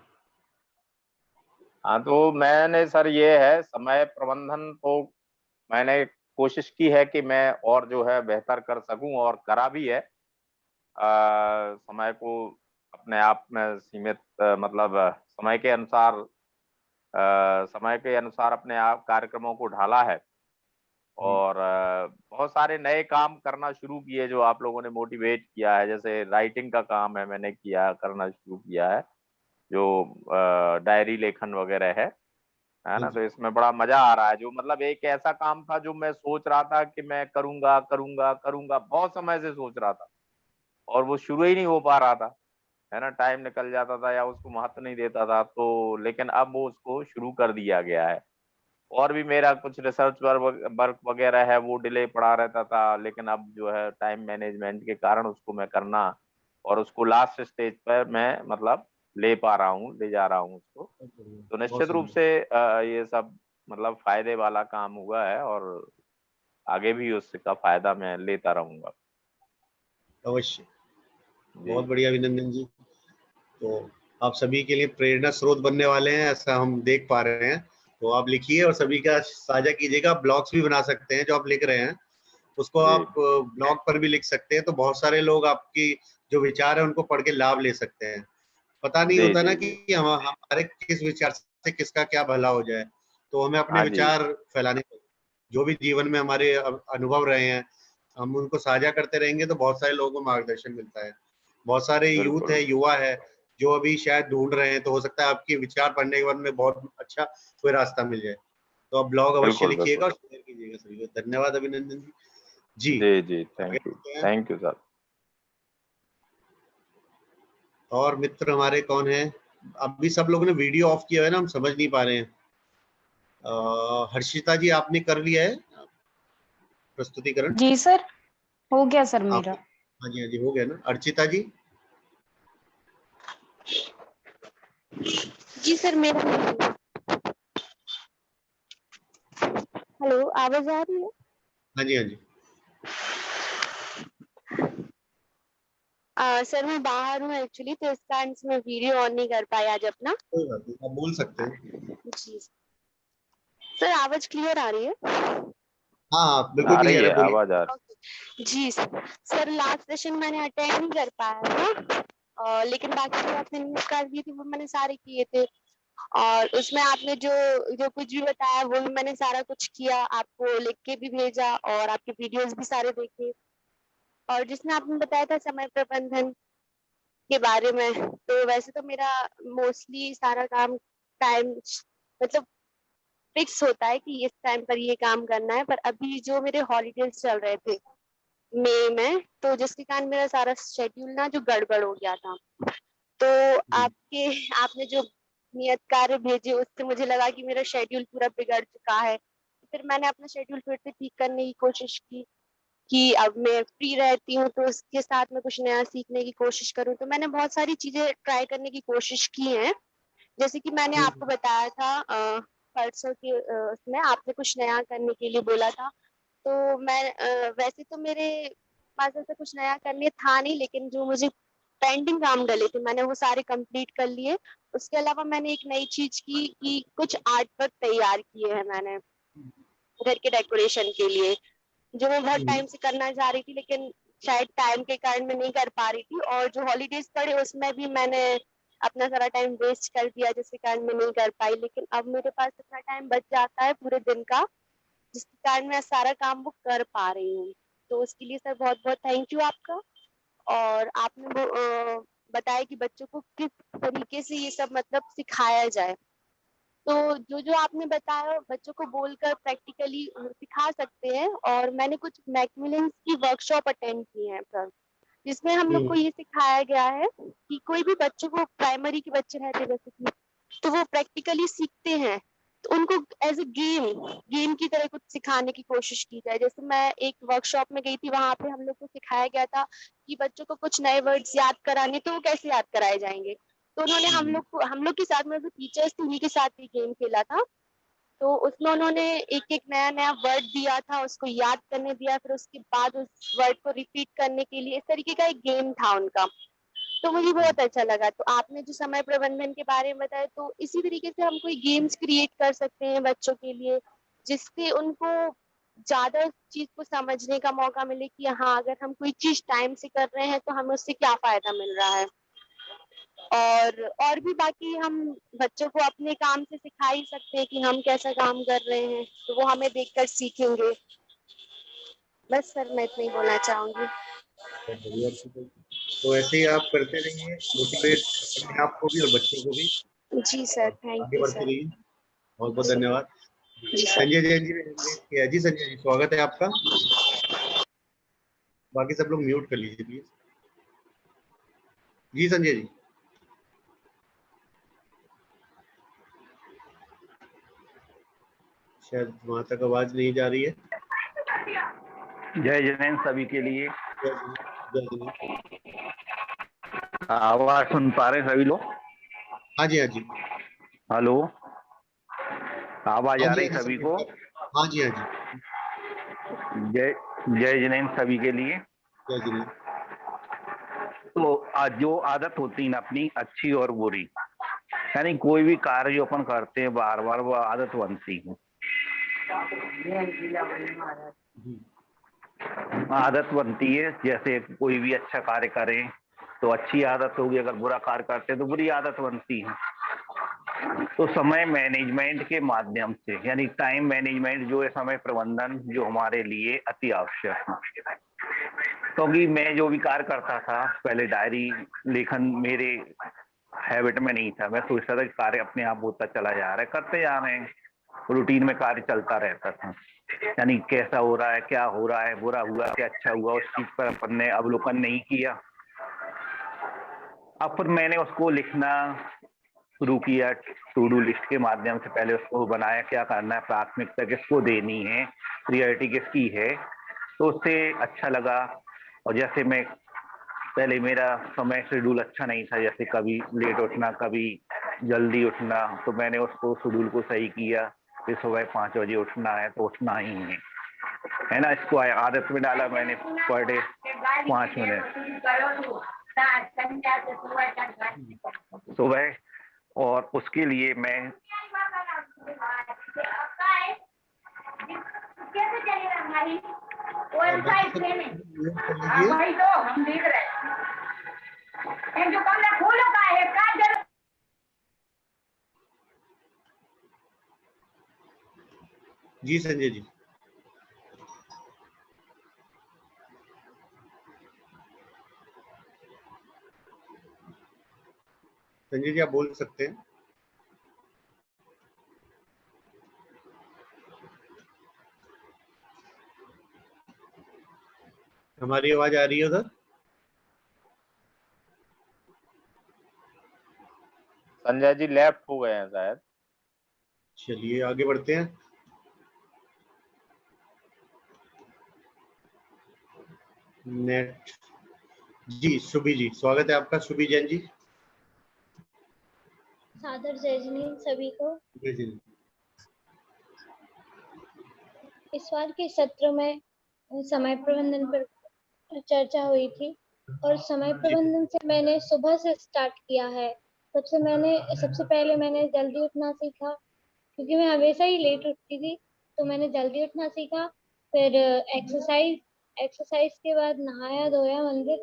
हाँ, तो मैंने सर ये है समय प्रबंधन तो मैंने कोशिश की है कि मैं और जो है बेहतर कर सकूं, और करा भी है। समय को अपने आप में सीमित मतलब समय के अनुसार अपने आप कार्यक्रमों को ढाला है। और बहुत सारे नए काम करना शुरू किए जो आप लोगों ने मोटिवेट किया है। जैसे राइटिंग का काम है, मैंने करना शुरू किया है, जो डायरी लेखन वगैरह है ना। तो इसमें बड़ा मजा आ रहा है। जो मतलब एक ऐसा काम था जो मैं सोच रहा था कि मैं करूंगा करूंगा करूंगा, बहुत समय से सोच रहा था और वो शुरू ही नहीं हो पा रहा था, है ना। टाइम निकल जाता था या उसको महत्व नहीं देता था। तो लेकिन अब वो उसको शुरू कर दिया गया है। और भी मेरा कुछ रिसर्च वर्क वगैरह है वो डिले पड़ा रहता था, लेकिन अब जो है टाइम मैनेजमेंट के कारण उसको मैं करना और उसको लास्ट स्टेज पर मैं मतलब ले पा रहा हूँ, ले जा रहा हूँ उसको। तो निश्चित रूप से ये सब मतलब फायदे वाला काम हुआ है और आगे भी उसका फायदा मैं लेता रहूंगा। अवश्य, बहुत बढ़िया अभिनंदन जी। तो आप सभी के लिए प्रेरणा स्रोत बनने वाले हैं, ऐसा हम देख पा रहे हैं। तो आप लिखिए और सभी का साझा कीजिएगा। ब्लॉग्स भी बना सकते हैं, जो आप लिख रहे हैं उसको आप ब्लॉग पर भी लिख सकते हैं। तो बहुत सारे लोग आपकी जो विचार है उनको पढ़ के लाभ ले सकते हैं। पता नहीं होता ना कि हमारे किस विचार से किसका क्या भला हो जाए। तो हमें अपने विचार फैलाने, जो भी जीवन में हमारे अनुभव रहे हैं, हम उनको साझा करते रहेंगे तो बहुत सारे लोगों को मार्गदर्शन मिलता है। बहुत सारे यूथ है, युवा है जो अभी शायद ढूंढ रहे हैं, तो हो सकता है आपके विचार पढ़ने के बाद में बहुत अच्छा कोई रास्ता मिल जाए। तो आप ब्लॉग अवश्य बिल्कुल लिखिएगा और बिल्कुल। शेयर कीजिएगा सभी को। धन्यवाद अभिनंदन जी। जी जी, आगे थैंक यू, बढ़ते हैं। Thank you sir. और मित्र हमारे कौन है? अभी सब लोगों ने वीडियो ऑफ किया है ना, हम समझ नहीं पा रहे हैं। हर्षिता जी आपने कर लिया है प्रस्तुतिकरण? जी सर, हो गया सर मेरा। हाँ जी, हाँ जी, हो गया ना। अर्चिता जी? जी सर, मेरा हेलो, आवाज आ रही है? हाँ जी, हाँ जी। सर मैं बाहर हूँ एक्चुअली, तो इस कारण से मैं वीडियो ऑन नहीं कर पाई आज अपना। कोई बात नहीं, आप बोल सकते हैं। जी सर, आवाज क्लियर आ रही है? हाँ, बिल्कुल आ रही क्लियर है, है, बोलिए। आवाज आ रही। जी सर, लास्ट सेशन मैंने अटेंड नहीं कर पाया था, लेकिन बाकी जो आपने न्यूज कर दिए थे वो मैंने सारे किए थे, और उसमें आपने जो जो कुछ भी बताया वो भी मैंने सारा कुछ किया, आपको लिख के भी भेजा और आपके वीडियोस भी सारे देखे। और जिसमें आपने बताया था समय प्रबंधन के बारे में, तो वैसे तो मेरा मोस्टली सारा काम टाइम मतलब फिक्स होता है कि इस टाइम पर ये काम करना है, पर अभी जो मेरे हॉलीडेज चल रहे थे मई में, तो जिसके कारण मेरा सारा शेड्यूल ना जो गड़बड़ हो गया था, तो आपने जो नियत कार्य भेजे उससे मुझे लगा कि मेरा शेड्यूल पूरा बिगड़ चुका है। फिर मैंने अपना शेड्यूल फिर से ठीक करने की कोशिश की कि अब मैं फ्री रहती हूँ तो उसके साथ में कुछ नया सीखने की कोशिश करूँ। तो मैंने बहुत सारी चीजें ट्राई करने की कोशिश की है, जैसे कि मैंने आपको बताया था परसों के उसमें आपने कुछ नया करने के लिए बोला था। तो मैं वैसे तो मेरे पास ऐसा कुछ नया करने था नहीं, लेकिन जो मुझे पेंडिंग काम डले थे मैंने वो सारे कंप्लीट कर लिए। उसके अलावा मैंने एक नई चीज की कि कुछ आर्ट वर्क तैयार किए हैं मैंने घर के डेकोरेशन के लिए, जो मैं बहुत टाइम से करना चाह रही थी, लेकिन शायद टाइम के कारण मैं नहीं कर पा रही थी। और जो हॉलीडेज पड़े उसमें भी मैंने अपना सारा टाइम वेस्ट कर दिया, जिसके कारण मैं नहीं कर पाई। लेकिन अब मेरे पास इतना टाइम बच जाता है पूरे दिन का, जिसके कारण मैं सारा काम वो कर पा रही हूँ। तो उसके लिए सर बहुत बहुत थैंक यू आपका। और आपने वो बताया कि बच्चों को किस तरीके से ये सब मतलब सिखाया जाए, तो जो जो आपने बताया बच्चों को बोलकर प्रैक्टिकली सिखा सकते हैं। और मैंने कुछ मैकमिलन्स की वर्कशॉप अटेंड की है सर, जिसमें हम लोग को ये सिखाया गया है कि कोई भी बच्चों को, प्राइमरी के बच्चे रहते हैं जैसे कि, तो वो प्रैक्टिकली सीखते हैं, तो उनको एज ए गेम की तरह कुछ सिखाने की कोशिश की जाए। जैसे मैं एक वर्कशॉप में गई थी, वहां पे हम लोग को सिखाया गया था कि बच्चों को कुछ नए वर्ड्स याद कराने, तो वो कैसे याद कराए जाएंगे। तो उन्होंने हम लोग के साथ में जो टीचर्स थे उन्हीं के साथ भी गेम खेला था। तो उसमें उन्होंने एक एक नया नया वर्ड दिया था, उसको याद करने दिया, फिर उसके बाद उस वर्ड को रिपीट करने के लिए इस तरीके का एक गेम था उनका। तो मुझे बहुत अच्छा लगा। तो आपने जो समय प्रबंधन के बारे में बताया, तो इसी तरीके से हम कोई गेम्स क्रिएट कर सकते हैं बच्चों के लिए, जिससे उनको ज्यादा चीज को समझने का मौका मिले कि हाँ, अगर हम कोई चीज टाइम से कर रहे हैं तो हमें उससे क्या फायदा मिल रहा है। और भी बाकी हम बच्चों को अपने काम से सिखा ही सकते हैं कि हम कैसा काम कर रहे हैं, तो वो हमें देखकर सीखेंगे। बस सर, मैं इतना ही बोलना चाहूंगी। तो ऐसे ही आप करते रहिए, मोटिवेट अपने आप को भी और बच्चों को भी। जी सर, थैंक आगे यू बढ़ते सर। रहिए। बहुत बहुत धन्यवाद। जी सर। संजय जैन जी ने रेज किया। जी संजय जी, स्वागत है आपका। बाकी सब लोग म्यूट कर लीजिए प्लीज। जी संजय जी। शायद वहां तक आवाज नहीं जा रही है। जय जैन सभी के लिए। जय जय। आवाज सुन पा रहे सभी लोग? हाँ जी, हाँ जी। हेलो, आवाज हाँ आ जी, रही हाँ जी, सभी सब को? हाँ जी, हाँ जी। जय जय जैन सभी के लिए। जय जय। तो आज जो आदत होती है ना अपनी, अच्छी और बुरी, यानी कोई भी कार्य जो अपन करते हैं बार बार, वो आदत बनती है। आदत बनती है, जैसे कोई भी अच्छा कार्य करें तो अच्छी आदत होगी, अगर बुरा कार्य करते हैं तो बुरी आदत बनती है। तो समय मैनेजमेंट के माध्यम से, यानी टाइम मैनेजमेंट जो है, समय प्रबंधन जो हमारे लिए अति आवश्यक है। क्योंकि मैं जो भी कार्य करता था पहले डायरी लेखन मेरे हैबिट में नहीं था। मैं सोचता था कि कार्य अपने आप होता चला जा रहा है, करते जा रहे हैं, रूटीन में कार्य चलता रहता था। यानी कैसा हो रहा है, क्या हो रहा है, बुरा हुआ क्या अच्छा हुआ, उस चीज पर अपन ने अवलोकन नहीं किया। अब फिर मैंने उसको लिखना शुरू किया टू डू लिस्ट के माध्यम से। पहले उसको बनाया क्या करना है, प्राथमिकता किसको देनी है, प्रियोरिटी किसकी है, तो उससे अच्छा लगा। और जैसे मैं पहले मेरा समय शेड्यूल अच्छा नहीं था, जैसे कभी लेट उठना कभी जल्दी उठना, तो मैंने उसको शेड्यूल को सही किया कि सुबह 5 बजे उठना है तो उठना ही है ना। इसको आदत में डाला मैंने पर डे 5 मिनट सुबह। और उसके लिए मैं वही तो हम देख रहे हैं जो कमरा फूलों का है का जी संजय जी। संजय जी आप बोल सकते हैं। हमारी आवाज आ रही है उधर? संजय जी लेफ्ट हो गए हैं शायद। चलिए आगे बढ़ते हैं। नेट जी, सुबी जी स्वागत है आपका। सुबी जैन जी। सादर जय जिनेंद्र सभी को। इस बार के सत्र में समय प्रबंधन पर चर्चा हुई थी और समय प्रबंधन से मैंने सुबह से स्टार्ट किया है। सबसे पहले मैंने जल्दी उठना सीखा, क्योंकि मैं हमेशा ही लेट उठती थी, तो मैंने जल्दी उठना सीखा। फिर एक्सरसाइज के बाद नहाया धोया मंदिर,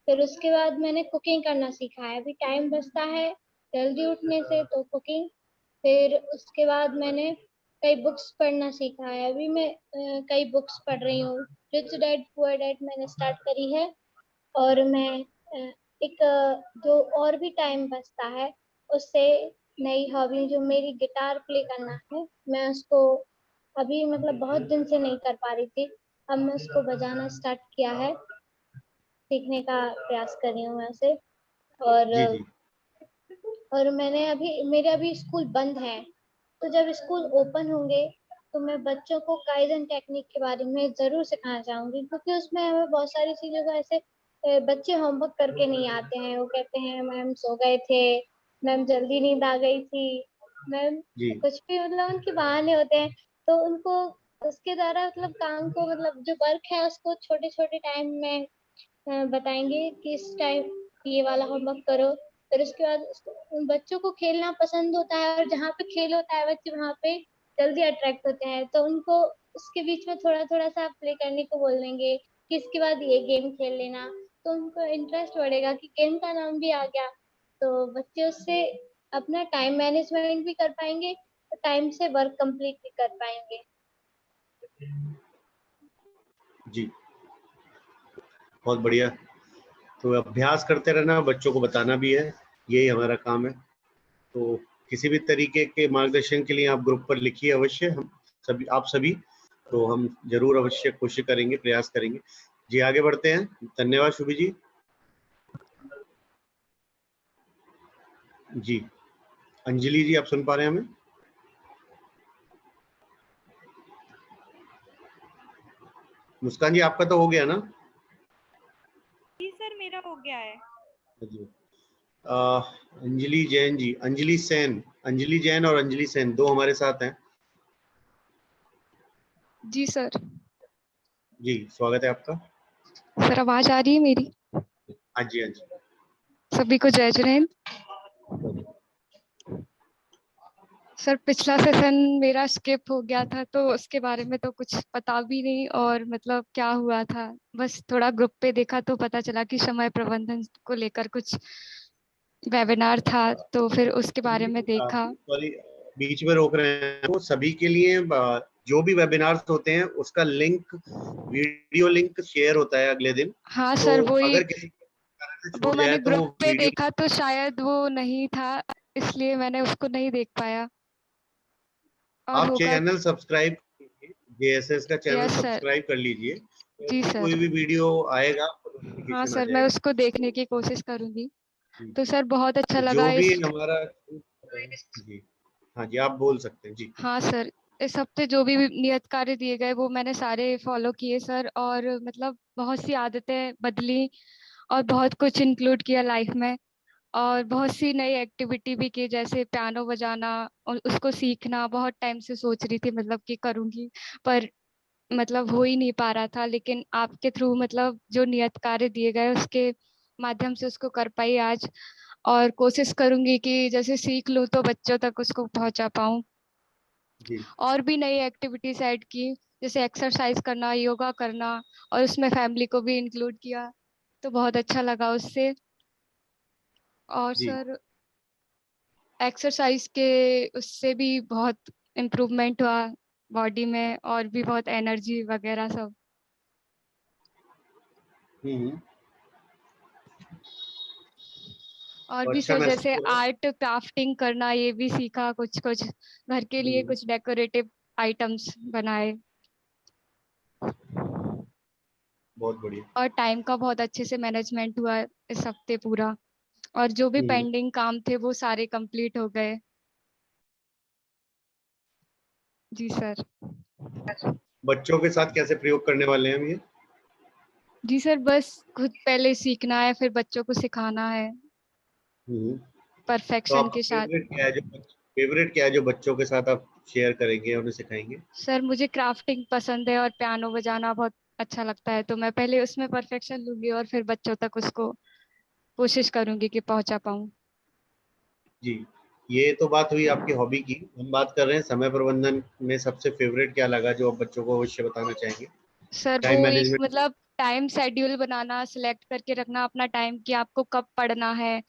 फिर उसके बाद मैंने कुकिंग करना सीखा है। अभी टाइम बचता है जल्दी उठने से तो कुकिंग। फिर उसके बाद मैंने कई बुक्स पढ़ना सीखा है। अभी मैं कई बुक्स पढ़ रही हूँ। रिच डैड पुअर डैड मैंने स्टार्ट करी है। और मैं जो और भी टाइम बचता है उससे नई हॉबी जो मेरी गिटार प्ले करना है, मैं उसको अभी मतलब बहुत दिन से नहीं कर पा रही थी, अब मैं उसको बजाना स्टार्ट किया है, सीखने का प्रयास कर रही हूँ मैं उसे। और मेरे अभी स्कूल बंद है, तो जब स्कूल ओपन होंगे तो मैं बच्चों को काइजन टेक्निक के बारे में जरूर सिखाना चाहूंगी, क्योंकि उसमें हमें बहुत सारी चीजों का ऐसे बच्चे होमवर्क करके नहीं आते हैं। वो कहते हैं मैम सो गए थे, मैम जल्दी नींद आ गई थी, मैम कुछ भी, मतलब उनके बहाने होते हैं। तो उनको उसके द्वारा मतलब काम को मतलब जो वर्क है उसको छोटे छोटे टाइम में बताएंगे कि इस टाइम ये वाला होमवर्क करो। फिर उसके बाद उन बच्चों को खेलना पसंद होता है, और जहाँ पे खेल होता है बच्चे वहाँ पे जल्दी अट्रैक्ट होते हैं, तो उनको उसके बीच में थोड़ा थोड़ा सा प्ले करने को बोल देंगे कि इसके बाद ये गेम खेल लेना, तो उनको इंटरेस्ट बढ़ेगा कि गेम का नाम भी आ गया। तो बच्चे उससे अपना टाइम मैनेजमेंट भी कर पाएंगे और टाइम से वर्क कंप्लीट भी कर पाएंगे। जी बहुत बढ़िया। तो अभ्यास करते रहना, बच्चों को बताना भी है, यही हमारा काम है। तो किसी भी तरीके के मार्गदर्शन के लिए आप ग्रुप पर लिखिए अवश्य, आप सभी, तो हम जरूर अवश्य कोशिश करेंगे, प्रयास करेंगे। जी आगे बढ़ते हैं। धन्यवाद शुभी जी। जी अंजलि जी आप सुन पा रहे हैं हमें? मुस्कान जी आपका तो हो गया ना? जी सर मेरा हो गया है। अंजलि जैन जी, अंजलि जैन और अंजलि सेन दो हमारे साथ हैं। जी सर। जी स्वागत है आपका। सर आवाज आ रही है मेरी? हाँ जी हाँ जी। सभी को जय जिनेंद्र। सर पिछला सेशन मेरा स्किप हो गया था, तो उसके बारे में तो कुछ पता भी नहीं, और मतलब क्या हुआ था बस थोड़ा ग्रुप पे देखा तो पता चला कि समय प्रबंधन को लेकर कुछ वेबिनार था, तो फिर उसके बारे में देखा। सॉरी बीच में रोक रहे हैं। वो सभी के लिए जो भी वेबिनार्स होते हैं उसका लिंक, वीडियो लिंक शेयर होता है अगले दिन। हाँ तो सर, वही अगर किसी कारण से वो छूट मैंने जाए तो ग्रुप वो पे वीडियो, देखा तो शायद वो नहीं था, इसलिए मैंने उसको नहीं देख पाया। और आप होगा। चैनल सब्सक्राइब कीजिए, जेएसएस का चैनल यस सर। सब्सक्राइब कर लीजिए। जी जैसे कोई सर। भी वीडियो आएगा आपको हाँ नोटिफिकेशन आ सर, मैं जाएगा। उसको देखने की कोशिश करूंगी। जी। तो सर बहुत अच्छा तो लगा जो भी इस। हमारा जी, हाँ जी, आप बोल सकते हैं जी। हाँ सर, इस हफ्ते जो भी नियत कार्य दिए गए वो मैंने सारे फॉलो किए सर, और मतलब बहुत सी आदतें बदली और बहुत कुछ इंक्लूड किया लाइफ में, और बहुत सी नई एक्टिविटी भी की, जैसे पियानो बजाना और उसको सीखना। बहुत टाइम से सोच रही थी मतलब कि करूँगी, पर मतलब हो ही नहीं पा रहा था, लेकिन आपके थ्रू मतलब जो नियत कार्य दिए गए उसके माध्यम से उसको कर पाई आज। और कोशिश करूंगी कि जैसे सीख लूँ तो बच्चों तक उसको पहुंचा पाऊँ। जी। और भी नई एक्टिविटीज ऐड की, जैसे एक्सरसाइज करना, योगा करना, और उसमें फैमिली को भी इंक्लूड किया, तो बहुत अच्छा लगा उससे। और जी। सर एक्सरसाइज के उससे भी बहुत इम्प्रूवमेंट हुआ बॉडी में, और भी बहुत एनर्जी वगैरह सब। हम्म। और तो भी अच्छा सर महसूस जैसे हो रहा है। आर्ट क्राफ्टिंग करना, ये भी सीखा, कुछ कुछ घर के लिए हम्म, कुछ डेकोरेटिव आइटम्स बनाए। बहुत बढ़िया। और टाइम का बहुत अच्छे से मैनेजमेंट हुआ इस हफ्ते पूरा, और जो भी हम्म। पेंडिंग काम थे वो सारे कंप्लीट हो गए। जी सर। बच्चों के साथ कैसे प्रयोग करने वाले हैं हम ये? जी सर, बस खुद पहले सीखना है, फिर बच्चों को सिखाना है तो परफेक्शन आपका के साथ। फेवरेट क्या है जो बच्चों के साथ आप शेयर करेंगे, उन्हें सिखाएंगे? सर मुझे क्राफ्टिंग पसंद है और पियानो बजाना बहुत अच्छा लगता है, तो मैं पहले उसमें परफेक्शन लूंगी और फिर बच्चों तक उसको कोशिश करूंगी कि पहुंचा पाऊं। जी, ये तो बात हुई आपकी हॉबी की। हम बात कर रहे हैं समय प्रबंधन में सबसे फेवरेट क्या लगा जो आप बच्चों को अवश्य बताना चाहेंगे? सर वो टाइम एक मैनेजमेंट। मतलब टाइम शेड्यूल बनाना, सिलेक्ट करके रखना अपना टाइम कि आपको कब पढ़ना है।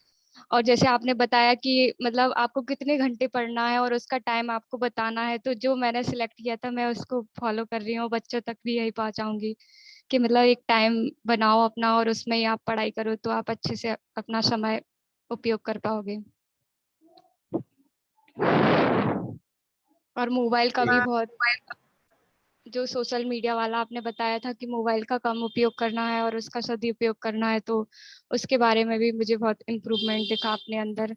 और जैसे आपने बताया कि मतलब आपको कितने घंटे पढ़ना है और उसका टाइम आपको बताना है, तो जो मैंने सिलेक्ट किया था मैं उसको फॉलो कर रही हूँ, बच्चों तक भी यही पहुंचाऊंगी कि मतलब एक टाइम बनाओ अपना और उसमें ही आप पढ़ाई करो, तो आप अच्छे से अपना समय उपयोग कर पाओगे। और मोबाइल का भी बहुत, जो सोशल मीडिया वाला आपने बताया था कि मोबाइल का कम उपयोग करना है और उसका सदुपयोग करना है, तो उसके बारे में भी मुझे बहुत इम्प्रूवमेंट दिखा अपने अंदर।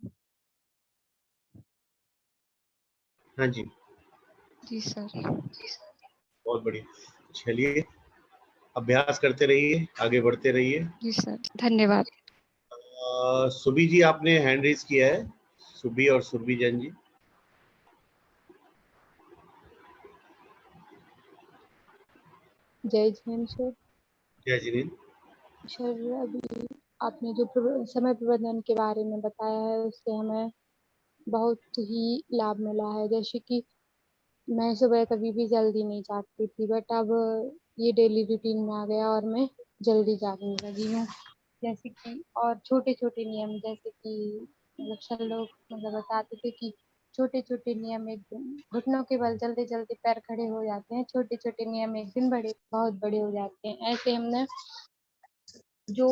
हाँ जी, जी सर। बहुत बढ़िया। चलिए, अभ्यास करते रहिए, आगे बढ़ते रहिए। जी सर, धन्यवाद। सुबी जी, आपने हैंड रेज किया है, सुबी और सुरभि जैन जी। जय जैन सर। जय जिनेन्द्र। सर अभी आपने जो समय प्रबंधन के बारे में बताया है उससे हमें बहुत ही लाभ मिला है। जैसे कि मैं सुबह कभी भी जल्दी नहीं जागती थी, बट अब ये डेली रूटीन में आ गया और मैं जल्दी जागने लगी हूँ। जैसे कि और छोटे छोटे नियम, जैसे कि मतलब सब लोग मतलब बताते थे कि छोटे छोटे नियम एक दिन, घुटनों के बल जल्दी जल्दी पैर खड़े हो जाते हैं, छोटे छोटे नियम एक दिन बड़े बहुत बड़े हो जाते हैं। ऐसे हमने जो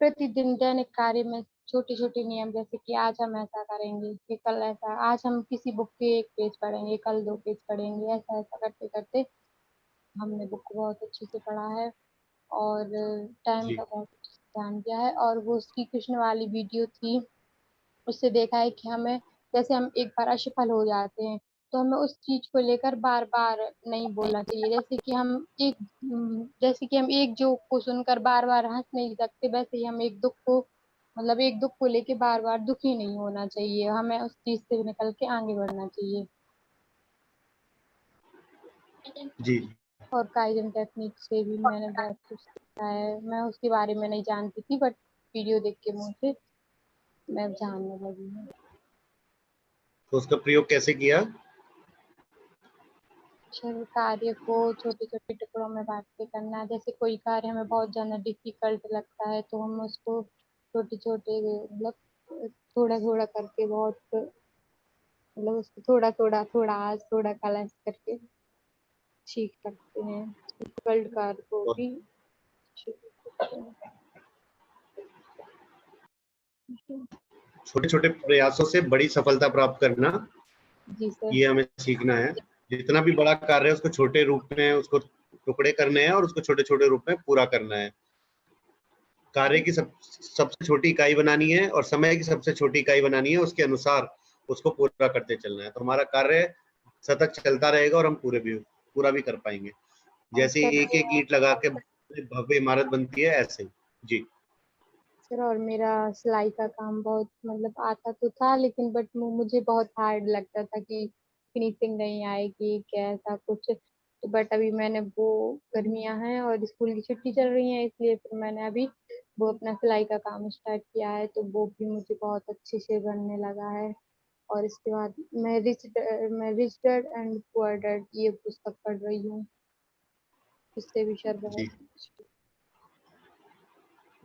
प्रतिदिन दैनिक कार्य में छोटे छोटे नियम, जैसे कि आज हम ऐसा करेंगे, फिर कल ऐसा, आज हम किसी बुक के 1 पेज पढ़ेंगे, कल 2 पेज पढ़ेंगे, ऐसा ऐसा करते करते हमने बुक को बहुत अच्छे से पढ़ा है और टाइम जी। का बहुत अच्छे से ध्यान दिया है। और वो श्री कृष्ण वाली वीडियो थी, उससे देखा है कि हमें जैसे हम एक बार असफल हो जाते हैं तो हमें उस चीज को लेकर बार बार नहीं बोलना चाहिए। जैसे कि हम एक जोक को सुनकर बार बार हंस नहीं सकते, वैसे ही हम एक दुख को मतलब एक दुख को लेके बार बार दुखी नहीं होना चाहिए, हमें उस चीज से निकल के आगे बढ़ना चाहिए। जी। और काइजन टेक्निक से भी मैंने बहुत कुछ सीखा है, मैं उसके बारे में नहीं जानती थी, बट वीडियो देख के मुझे मैं जानने लगी हूँ। तो उसका प्रयोग कैसे किया? अक्षर कार्य को छोटे छोटे टुकड़ों में बांट के करना। जैसे कोई कार्य हमें बहुत ज्यादा डिफिकल्ट लगता है तो हम उसको छोटे छोटे मतलब थोड़ा थोड़ा करके बहुत मतलब उसको थोड़ा थोड़ा थोड़ा आज थोड़ा कल ऐसे करके सीख सकते हैं, वर्ल्ड कार्ड को भी सीख सकते हैं। छोटे छोटे प्रयासों से बड़ी सफलता प्राप्त करना, जी सर। ये हमें सीखना है। जितना भी बड़ा कार्य है उसको छोटे रूप में उसको टुकड़े करने हैं और उसको छोटे छोटे रूप में पूरा करना है। कार्य की सबसे छोटी इकाई बनानी है और समय की सबसे छोटी इकाई बनानी है, उसके अनुसार उसको पूरा करते चलना है, तो हमारा कार्य सतत चलता रहेगा और हम पूरा भी कर पाएंगे। जैसे एक एक ईंट लगा के भव्य इमारत बनती है, ऐसे ही। जी सर, और मेरा सिलाई का काम बहुत मतलब आता तो था, लेकिन बट मुझे बहुत हार्ड लगता था कि फिनिशिंग नहीं आएगी क्या, ऐसा कुछ। तो बट अभी मैंने वो गर्मियां हैं और स्कूल की छुट्टी चल रही है, इसलिए फिर मैंने अभी वो अपना सिलाई का काम स्टार्ट किया है, तो वो भी मुझे बहुत अच्छे से बनने लगा है। और इसके बाद मैं rich dad and poor dad ये पुस्तक पढ़ रही हूँ, उससे भी सर बहुत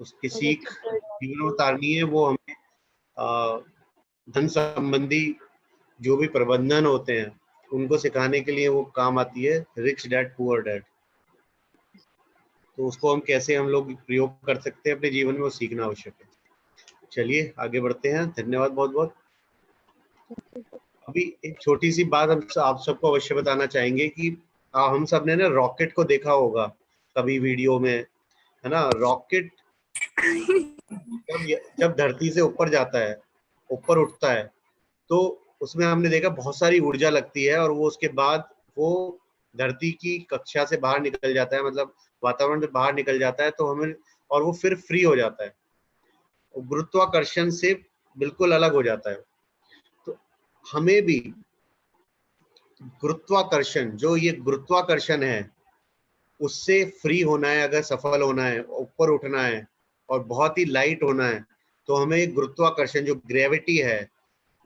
उसकी सीख जीवन में उतारनी है। वो हमें धन संबंधी जो भी प्रबंधन होते हैं उनको सिखाने के लिए वो काम आती है, रिच डैड पुअर डैड। तो उसको हम कैसे हम लोग प्रयोग कर सकते हैं अपने जीवन में, वो सीखना आवश्यक है। चलिए आगे बढ़ते हैं, धन्यवाद बहुत बहुत। अभी एक छोटी सी बात हम आप सबको अवश्य बताना चाहेंगे कि हम सब ने ना रॉकेट को देखा होगा कभी वीडियो में, है ना। रॉकेट जब धरती से ऊपर जाता है, ऊपर उठता है, तो उसमें हमने देखा बहुत सारी ऊर्जा लगती है और वो उसके बाद वो धरती की कक्षा से बाहर निकल जाता है, मतलब वातावरण से बाहर निकल जाता है, तो हमें और वो फिर फ्री हो जाता है, गुरुत्वाकर्षण से बिल्कुल अलग हो जाता है। तो हमें भी गुरुत्वाकर्षण, जो ये गुरुत्वाकर्षण है, उससे फ्री होना है, अगर सफल होना है, ऊपर उठना है और बहुत ही लाइट होना है, तो हमें गुरुत्वाकर्षण जो ग्रेविटी है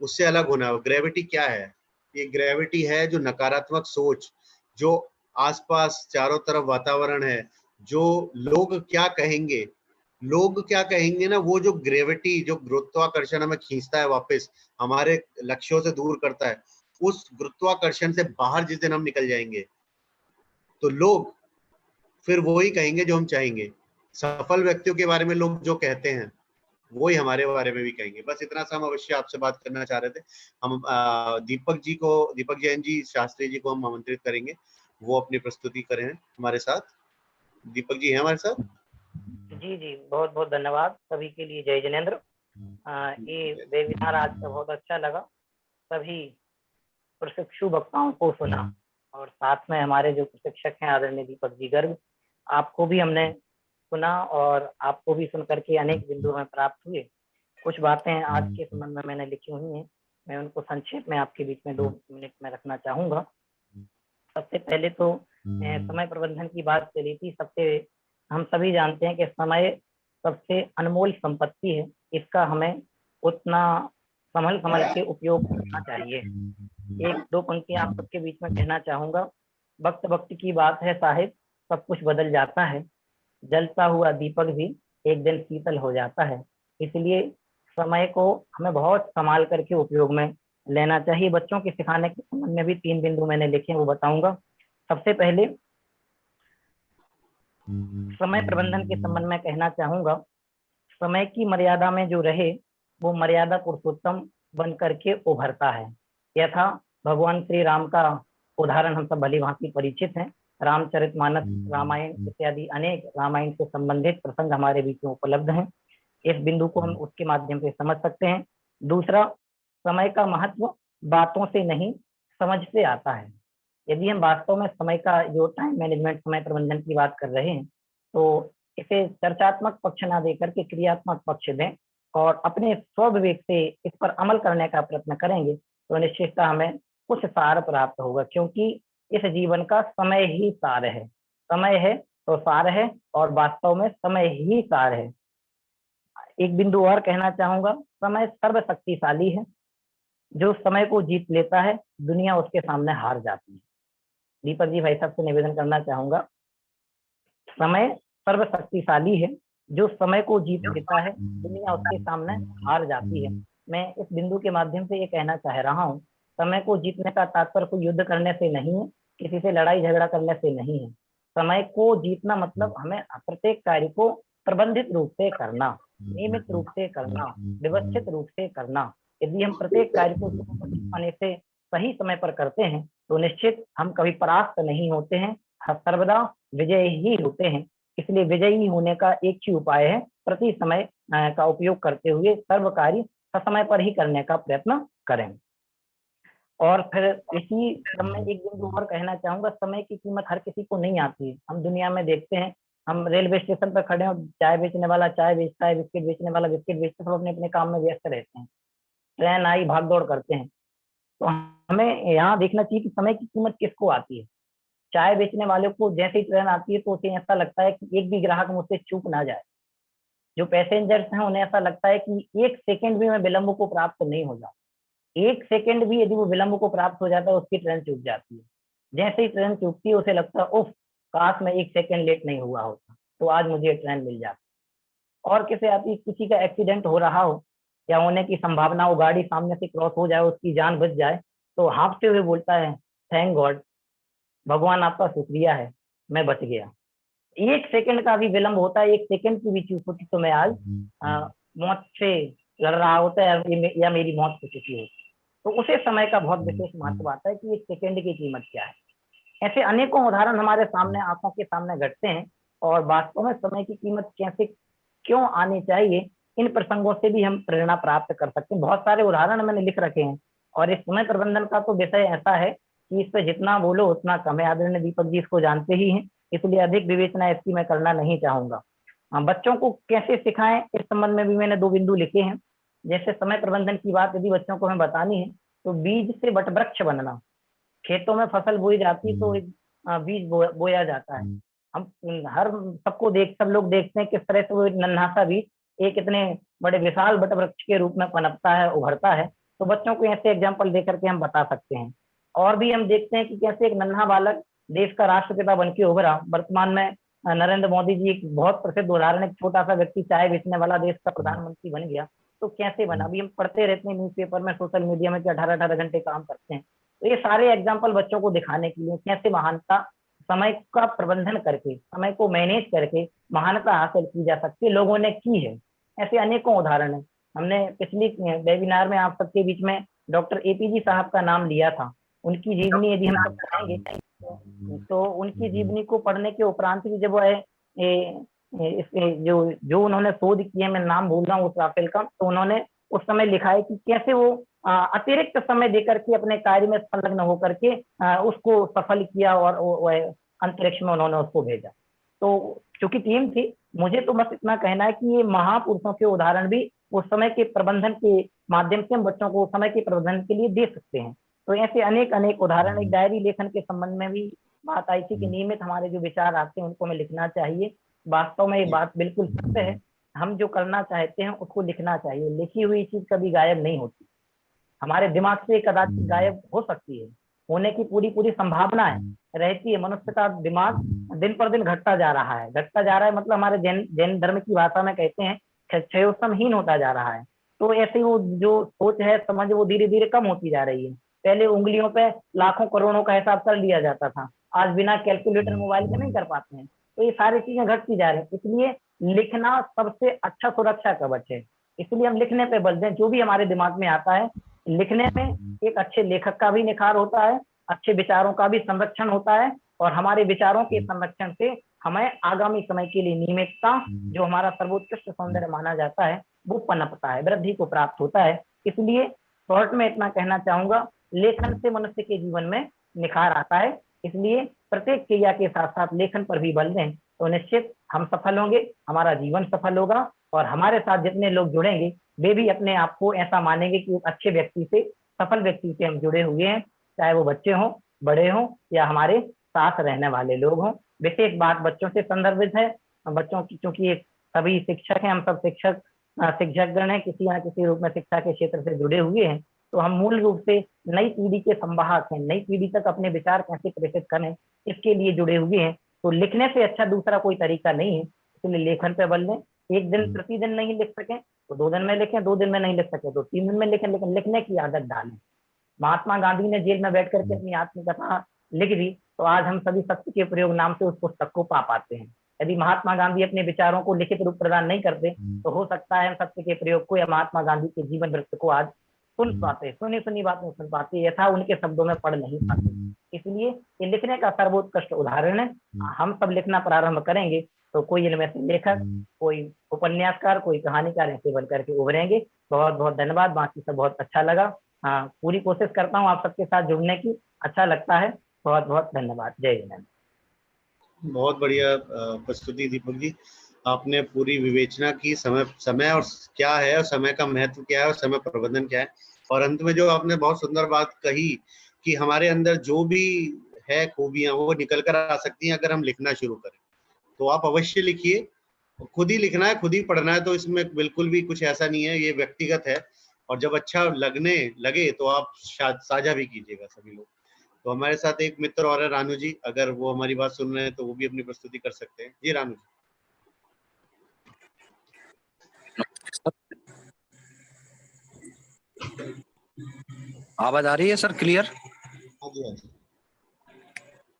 उससे अलग होना है। ग्रेविटी क्या है? ये ग्रेविटी है जो नकारात्मक सोच, जो आसपास चारों तरफ वातावरण है, जो लोग क्या कहेंगे ना, वो जो ग्रेविटी, जो गुरुत्वाकर्षण हमें खींचता है वापस हमारे लक्ष्यों से दूर करता है, उस गुरुत्वाकर्षण से बाहर जिस दिन हम निकल जाएंगे तो लोग फिर वो ही कहेंगे जो हम चाहेंगे। सफल व्यक्तियों के बारे में लोग जो कहते हैं वही हमारे बारे में भी कहेंगे। बस इतना सा हम अवश्य आपसे बात करना चाह रहे थे। हम दीपक जैन जी शास्त्री जी को हम आमंत्रित करेंगे, वो अपनी प्रस्तुति करें हमारे साथ। दीपक जी हैं हमारे साथ? जी जी, बहुत बहुत धन्यवाद सभी के लिए। जय जिनेंद्र। ये वेबिनार आज का बहुत अच्छा लगा, सभी प्रशिक्षु वक्ताओं को सुना और साथ में हमारे जो प्रशिक्षक हैं आदरणीय दीपक जी गर्ग, आपको भी हमने सुना और आपको भी सुन करके अनेक बिंदु में प्राप्त हुए। कुछ बातें आज के संबंध में मैंने लिखी हुई हैं, मैं उनको संक्षेप में आपके बीच में 2 मिनट में रखना चाहूंगा। सबसे पहले तो समय प्रबंधन की बात चली थी। हम सभी जानते हैं कि समय सबसे अनमोल संपत्ति है, इसका हमें उतना संभल के उपयोग करना चाहिए। 1-2 पंक्तियां आप सबके बीच में कहना चाहूंगा। वक्त वक्त की बात है साहिब, सब कुछ बदल जाता है, जलता हुआ दीपक भी एक दिन शीतल हो जाता है। इसलिए समय को हमें बहुत संभाल करके उपयोग में लेना चाहिए। बच्चों के सिखाने के संबंध में भी 3 बिंदु मैंने लिखे हैं, वो बताऊंगा। सबसे पहले समय प्रबंधन के संबंध में कहना चाहूंगा, समय की मर्यादा में जो रहे वो मर्यादा पुरुषोत्तम बन करके उभरता है। यथा भगवान श्री राम का उदाहरण हम सब भली भांति परिचित हैं। रामचरितमानस, रामायण इत्यादि अनेक रामायण से संबंधित प्रसंग हमारे बीच में उपलब्ध हैं। इस बिंदु को हम उसके माध्यम से समझ सकते हैं। दूसरा, समय का महत्व बातों से नहीं समझ से आता है। यदि हम वास्तव में समय का जो टाइम मैनेजमेंट, समय प्रबंधन की बात कर रहे हैं, तो इसे चर्चात्मक पक्ष ना देकर के क्रियात्मक पक्ष दें और अपने स्वविवेक से इस पर अमल करने का प्रयत्न करेंगे तो निश्चितता हमें कुछ सार प्राप्त होगा, क्योंकि इस जीवन का समय ही सार है। समय है तो सार है और वास्तव में समय ही सार है। एक बिंदु और कहना चाहूंगा, समय सर्वशक्तिशाली है, जो समय को जीत लेता है दुनिया उसके सामने हार जाती है। दीपक जी भाई साहब से निवेदन करना चाहूंगा, समय सर्वशक्तिशाली है, जो समय को जीत लेता है दुनिया उसके सामने हार जाती है। मैं इस बिंदु के माध्यम से ये कहना चाह रहा हूँ, समय को जीतने का तात्पर्य कोई युद्ध करने से नहीं है, किसी से लड़ाई झगड़ा करने से नहीं है। समय को जीतना मतलब हमें प्रत्येक कार्य को प्रबंधित रूप से करना, नियमित रूप से करना, व्यवस्थित रूप से करना। यदि हम प्रत्येक कार्य को होने से सही समय पर करते हैं तो निश्चित हम कभी परास्त नहीं होते हैं, सर्वदा विजय ही होते हैं। इसलिए विजयी होने का एक ही उपाय है, प्रति समय का उपयोग करते हुए सर्व कार्य समय पर ही करने का प्रयत्न करें। और फिर इसी क्रम में एक बिंदु और कहना चाहूंगा, समय की कीमत हर किसी को नहीं आती है। हम दुनिया में देखते हैं, हम रेलवे स्टेशन पर खड़े हैं, चाय बेचने वाला चाय बेचता है, बिस्किट बेचने वाला बिस्किट बेचता है, सब अपने अपने काम में व्यस्त रहते हैं। ट्रेन आई, भाग दौड़ करते हैं। तो हमें यहाँ देखना चाहिए कि समय की कीमत किसको आती है। चाय बेचने वाले को जैसे ही ट्रेन आती है तो उसे ऐसा लगता है कि एक भी ग्राहक मुझसे चूक ना जाए। जो पैसेंजर्स हैं उन्हें ऐसा लगता है कि एक सेकंड भी मैं विलंब को प्राप्त नहीं हो जाऊं। एक सेकंड भी यदि वो विलंब को प्राप्त हो जाता है उसकी ट्रेन चूक जाती है। जैसे ही ट्रेन चूकती है उसे लगता है उफ, काश मैं एक सेकंड लेट नहीं हुआ होता तो आज मुझे ट्रेन मिल जाती। और किसी आती, किसी का एक्सीडेंट हो रहा हो या होने की संभावना हो, गाड़ी सामने से क्रॉस हो जाए, उसकी जान बच जाए तो हाँफते हुए बोलता है थैंक गॉड, भगवान आपका शुक्रिया है, मैं बच गया। एक सेकंड का भी विलंब होता है, एक सेकंड की भी चूक होती तो मैं आज मौत से लड़ रहा होता है या मेरी मौत हो चुकी होती। तो उसे समय का बहुत विशेष महत्व आता है कि एक सेकंड की कीमत क्या है। ऐसे अनेकों उदाहरण हमारे सामने, आंखों के सामने घटते हैं और वास्तव में समय की कीमत कैसे क्यों आनी चाहिए, इन प्रसंगों से भी हम प्रेरणा प्राप्त कर सकते हैं। बहुत सारे उदाहरण मैंने लिख रखे हैं और इस समय प्रबंधन का तो विषय ऐसा है कि इस पर जितना बोलो उतना कम है। आदरणीय दीपक जी इसको जानते ही हैं, इसलिए अधिक विवेचना इसकी मैं करना नहीं चाहूंगा। बच्चों को कैसे सिखाएं, इस संबंध में भी मैंने 2 बिंदु लिखे हैं। जैसे समय प्रबंधन की बात यदि बच्चों को हमें बतानी है तो बीज से वटवृक्ष बनना। खेतों में फसल बोई जाती तो एक बीज बोया जाता है। हम हर सब लोग देखते हैं किस तरह से वो नन्हा सा बीज एक इतने बड़े विशाल वटवृक्ष के रूप में पनपता है, उभरता है। तो बच्चों को ऐसे एग्जाम्पल देकर के हम बता सकते हैं। और भी हम देखते हैं कि कैसे एक नन्हा बालक देश का राष्ट्रपिता बन के उभरा। वर्तमान में नरेंद्र मोदी जी एक बहुत प्रसिद्ध उदाहरण, एक छोटा सा व्यक्ति चाय बेचने वाला देश का प्रधानमंत्री बन गया। तो कैसे बना, अभी हम पढ़ते रहते हैं न्यूज़पेपर में, सोशल मीडिया में, कि 18-18 घंटे काम करते हैं। तो ये सारे एग्जाम्पल बच्चों को दिखाने के लिए कैसे महानता समय का प्रबंधन करके, समय को मैनेज करके महानता हासिल की जा सकती है, लोगों ने की है। ऐसे अनेकों उदाहरण है। हमने पिछली वेबिनार में आप सबके बीच में डॉक्टर एपीजे साहब का नाम लिया था। उनकी जीवनी यदि हम सब पढ़ेंगे तो उनकी जीवनी को पढ़ने के उपरांत भी जब जो उन्होंने शोध किए, मैं नाम भूल रहा हूँ उस राफेल का, तो उन्होंने उस समय लिखा है कि कैसे वो अतिरिक्त समय देकर के अपने कार्य में संलग्न होकर के उसको सफल किया और अंतरिक्ष में उन्होंने उसको भेजा। तो चूंकि टीम थी, मुझे तो बस इतना कहना है कि ये महापुरुषों के उदाहरण भी उस समय के प्रबंधन के माध्यम से हम बच्चों को समय के प्रबंधन के लिए दे सकते हैं। तो ऐसे अनेक उदाहरण, एक डायरी लेखन के संबंध में भी बात आई थी कि नियमित हमारे जो विचार आते हैं उनको हमें लिखना चाहिए। वास्तव में ये बात बिल्कुल सत्य है, हम जो करना चाहते हैं उसको लिखना चाहिए। लिखी हुई चीज कभी गायब नहीं होती, हमारे दिमाग से कदाचित गायब हो सकती है, होने की पूरी संभावना है, रहती है। मनुष्य का दिमाग दिन पर दिन घटता जा रहा है मतलब हमारे जैन धर्म की भाषा में कहते हैं क्षयोत्तमहीन होता जा रहा है। तो ऐसे वो जो सोच है, समझ, वो धीरे धीरे कम होती जा रही है। पहले उंगलियों पे लाखों करोड़ों का हिसाब कर लिया जाता था, आज बिना कैलकुलेटर मोबाइल के नहीं कर पाते हैं। तो ये सारी चीजें घटती जा रही है। इसलिए लिखना सबसे अच्छा सुरक्षा कवच है। इसलिए हम लिखने पे बल दें। जो भी हमारे दिमाग में आता है, लिखने में एक अच्छे लेखक का भी निखार होता है, अच्छे विचारों का भी संरक्षण होता है, और हमारे विचारों के संरक्षण से हमें आगामी समय के लिए नियमितता, जो हमारा सर्वोत्कृष्ट सौंदर्य माना जाता है, वो पनपता है, वृद्धि को प्राप्त होता है। इसलिए शॉर्ट में इतना कहना चाहूंगा, लेखन से मनुष्य के जीवन में निखार आता है। इसलिए प्रत्येक क्रिया के साथ साथ लेखन पर भी बल दें तो निश्चित हम सफल होंगे, हमारा जीवन सफल होगा, और हमारे साथ जितने लोग जुड़ेंगे वे भी अपने आप को ऐसा मानेंगे कि अच्छे व्यक्ति से, सफल व्यक्ति से हम जुड़े हुए हैं, चाहे वो बच्चे हों, बड़े हों या हमारे साथ रहने वाले लोग हों। विशेष बात बच्चों से संदर्भित है। बच्चों की, चूंकि सभी शिक्षक हैं, हम सब शिक्षकगण हैं, किसी न किसी रूप में शिक्षा के क्षेत्र से जुड़े हुए हैं। तो हम मूल रूप से नई पीढ़ी के संवाहक हैं। नई पीढ़ी तक अपने विचार कैसे प्रेषित करें, इसके लिए जुड़े हुए हैं। तो लिखने से अच्छा दूसरा कोई तरीका नहीं है, इसलिए लेखन पे बल दें। एक दिन प्रतिदिन नहीं लिख सकें तो 2 दिन में लिखें, 2 दिन में नहीं लिख सके तो 3 दिन में लिखें, लेकिन लिखने की आदत डालें। महात्मा गांधी ने जेल में बैठ करके अपनी आत्मकथा लिख दी, तो आज हम सभी सत्य के प्रयोग नाम से उस पुस्तक को पा पाते हैं। यदि महात्मा गांधी अपने विचारों को लिखित रूप प्रदान नहीं करते तो हो सकता है हम सत्य के प्रयोग को या महात्मा गांधी के जीवन वृत्त को आज सुन पाते, सुनी बातें सुन पाते यथा उनके शब्दों में पढ़ नहीं पाते। इसलिए ये लिखने का सर्वोत्कृष्ट उदाहरण है। हम सब लिखना प्रारंभ करेंगे तो कोई इनमें से लेखक, कोई उपन्यासकार, कोई कहानीकार ऐसे बन करके उभरेंगे। बहुत बहुत धन्यवाद, बाकी सब बहुत अच्छा लगा। हाँ, पूरी कोशिश करता हूँ आप सबके साथ जुड़ने की, अच्छा लगता है। बहुत बहुत धन्यवाद। जय हिंद। बहुत बढ़िया प्रस्तुति दीपक जी, आपने पूरी विवेचना की समय और क्या है और समय का महत्व क्या है और समय प्रबंधन क्या है, और अंत में जो आपने बहुत सुंदर बात कही कि हमारे अंदर जो भी है खूबियां वो निकल कर आ सकती हैं अगर हम लिखना शुरू करें। तो आप अवश्य लिखिए, खुद ही लिखना है, खुद ही पढ़ना है, तो इसमें बिल्कुल भी कुछ ऐसा नहीं है, ये व्यक्तिगत है। और जब अच्छा लगने लगे तो आप साझा भी कीजिएगा सभी लोग। तो हमारे साथ एक मित्र और है रानू जी, अगर वो हमारी बात सुन रहे हैं तो वो भी अपनी प्रस्तुति कर सकते हैं। जी रानू जी। आवाज आ रही है सर क्लियर? हाँ जी, हाँ जी।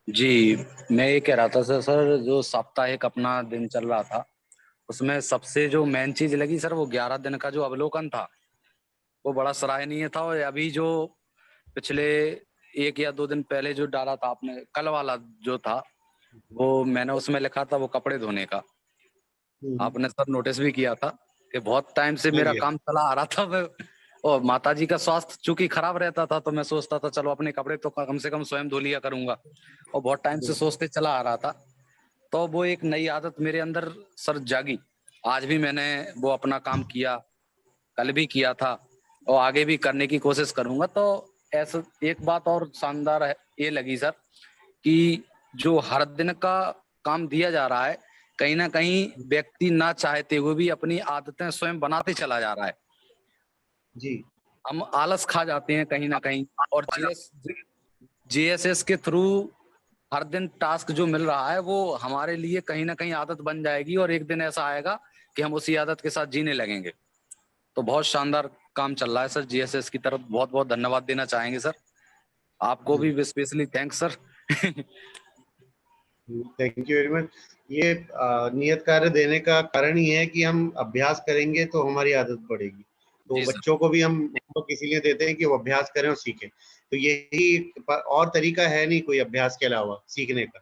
जी, मैं ये कह रहा था सर जो साप्ताहिक अपना दिन चल रहा था उसमें सबसे जो मेन चीज लगी सर वो 11 दिन का जो अवलोकन था वो बड़ा सराहनीय था। और अभी जो पिछले 1 या 2 दिन पहले जो डाला था आपने, कल वाला जो था वो मैंने उसमें लिखा था वो कपड़े धोने का, आपने सर नोटिस भी किया था कि बहुत टाइम से मेरा काम चला आ रहा था। मैं और माताजी का स्वास्थ्य चूंकि खराब रहता था तो मैं सोचता था चलो अपने कपड़े तो कम से कम स्वयं धो लिया करूंगा, और बहुत टाइम से सोचते चला आ रहा था। तो वो एक नई आदत मेरे अंदर सर जागी। आज भी मैंने वो अपना काम किया, कल भी किया था और आगे भी करने की कोशिश करूंगा। तो ऐसा एक बात और शानदार है ये लगी सर कि जो हर दिन का काम दिया जा रहा है कहीं ना कहीं व्यक्ति ना चाहते हुए भी अपनी आदतें स्वयं बनाते चला जा रहा है। जी, हम आलस खा जाते हैं कहीं ना कहीं, और जीएसएस के थ्रू हर दिन टास्क जो मिल रहा है वो हमारे लिए कहीं ना कहीं आदत बन जाएगी, और एक दिन ऐसा आएगा कि हम उसी आदत के साथ जीने लगेंगे। तो बहुत शानदार काम चल रहा है सर, जीएसएस की तरफ बहुत बहुत धन्यवाद देना चाहेंगे सर। आपको भी specially thanks sir. Thank you very much. ये नियत कार्य देने का कारण ही है कि हम अभ्यास करेंगे तो हमारी आदत पड़ेगी। तो बच्चों को भी हम इसीलिए देते हैं कि वो अभ्यास करें और सीखें। तो यही और तरीका है नहीं कोई अभ्यास के अलावा सीखने का।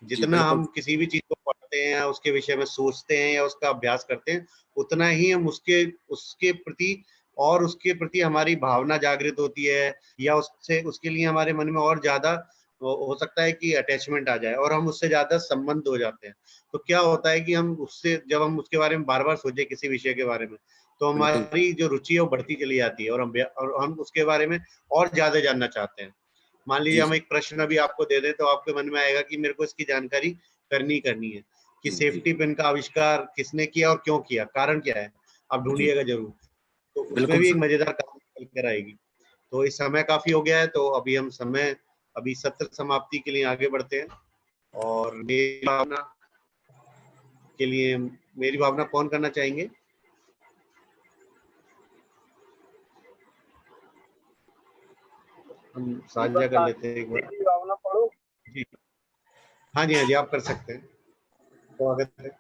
जितना हम किसी भी चीज को पढ़ते हैं, उसके विषय में सोचते हैं या उसका अभ्यास करते हैं, उतना ही हम उसके प्रति हमारी भावना जागृत होती है, या उसके लिए हमारे मन में और ज्यादा हो सकता है कि अटैचमेंट आ जाए और हम उससे ज्यादा संबंध हो जाते हैं। तो क्या होता है कि जब हम उसके बारे में बार बार सोचे किसी विषय के बारे में, तो हमारी जो रुचि है वो बढ़ती चली जाती है और हम उसके बारे में और ज्यादा जानना चाहते हैं। मान लीजिए हम एक प्रश्न अभी आपको दे दें तो आपके मन में आएगा कि मेरे को इसकी जानकारी करनी है कि सेफ्टी पिन का आविष्कार किसने किया और क्यों किया, कारण क्या है, आप ढूंढिएगा जरूर। तो उसमें भी एक मजेदार कहानी निकल कर आएगी। तो इस समय काफी हो गया है, तो अभी सत्र समाप्ति के लिए आगे बढ़ते हैं। और मेरी भावना कौन करना चाहेंगे? हम साझा कर लेते हैं एक बार। भावना पढ़ो जी, हाँ जी, हाँ जी, आप कर सकते हैं। स्वागत है।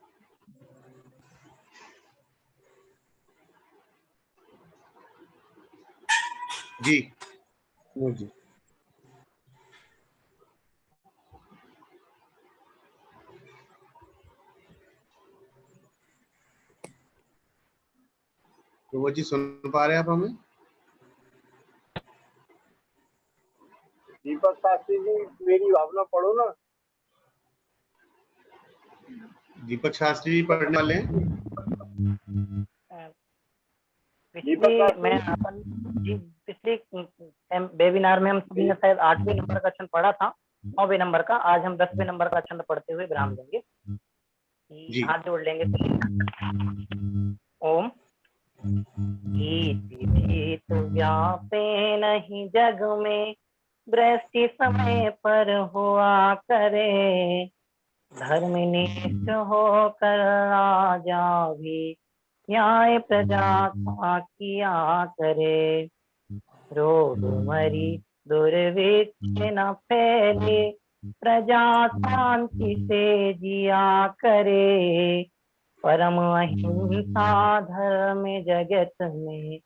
जी जी, तो वो जी सुन पा रहे हैं आप हमें? दीपक शास्त्री जी, मेरी भावना पढ़ो ना। दीपक शास्त्री जी पढ़ने वाले हैं। पिछले वेबिनार में हम सभी ने शायद 8वें नंबर का छंद पढ़ा था, 9वें नंबर का। आज हम 10वें नंबर का छंद पढ़ते हुए विराम देंगे। हाथ जोड़ लेंगे। ओम जीत व्यापे नहीं जग में, दृष्टि समय पर हुआ करे, धर्मनिष्ठ होकर राजा भी न्याय प्रजा का किया करे। रोग मरी दुर्भिक्ष न फैले, प्रजा शांति से जिया करे, परम अहिंसा धर्म जगत में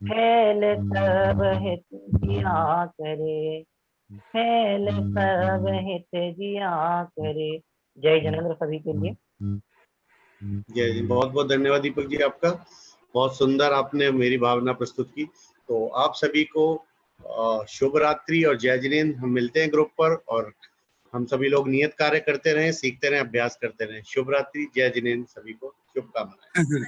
फैल सर्व हित जिया करे, फैल सर्व हित जिया करे। जय जिनेंद्र सभी के लिए। जय जी, बहुत बहुत धन्यवाद दीपक जी आपका, बहुत सुंदर आपने मेरी भावना प्रस्तुत की। तो आप सभी को शुभ रात्रि और जय जिनेंद्र। हम मिलते हैं ग्रुप पर और हम सभी लोग नियत कार्य करते रहें, सीखते रहें, अभ्यास करते रहें। शुभ रात्रि, जय जिनेंद्र, सभी को शुभकामनाएं।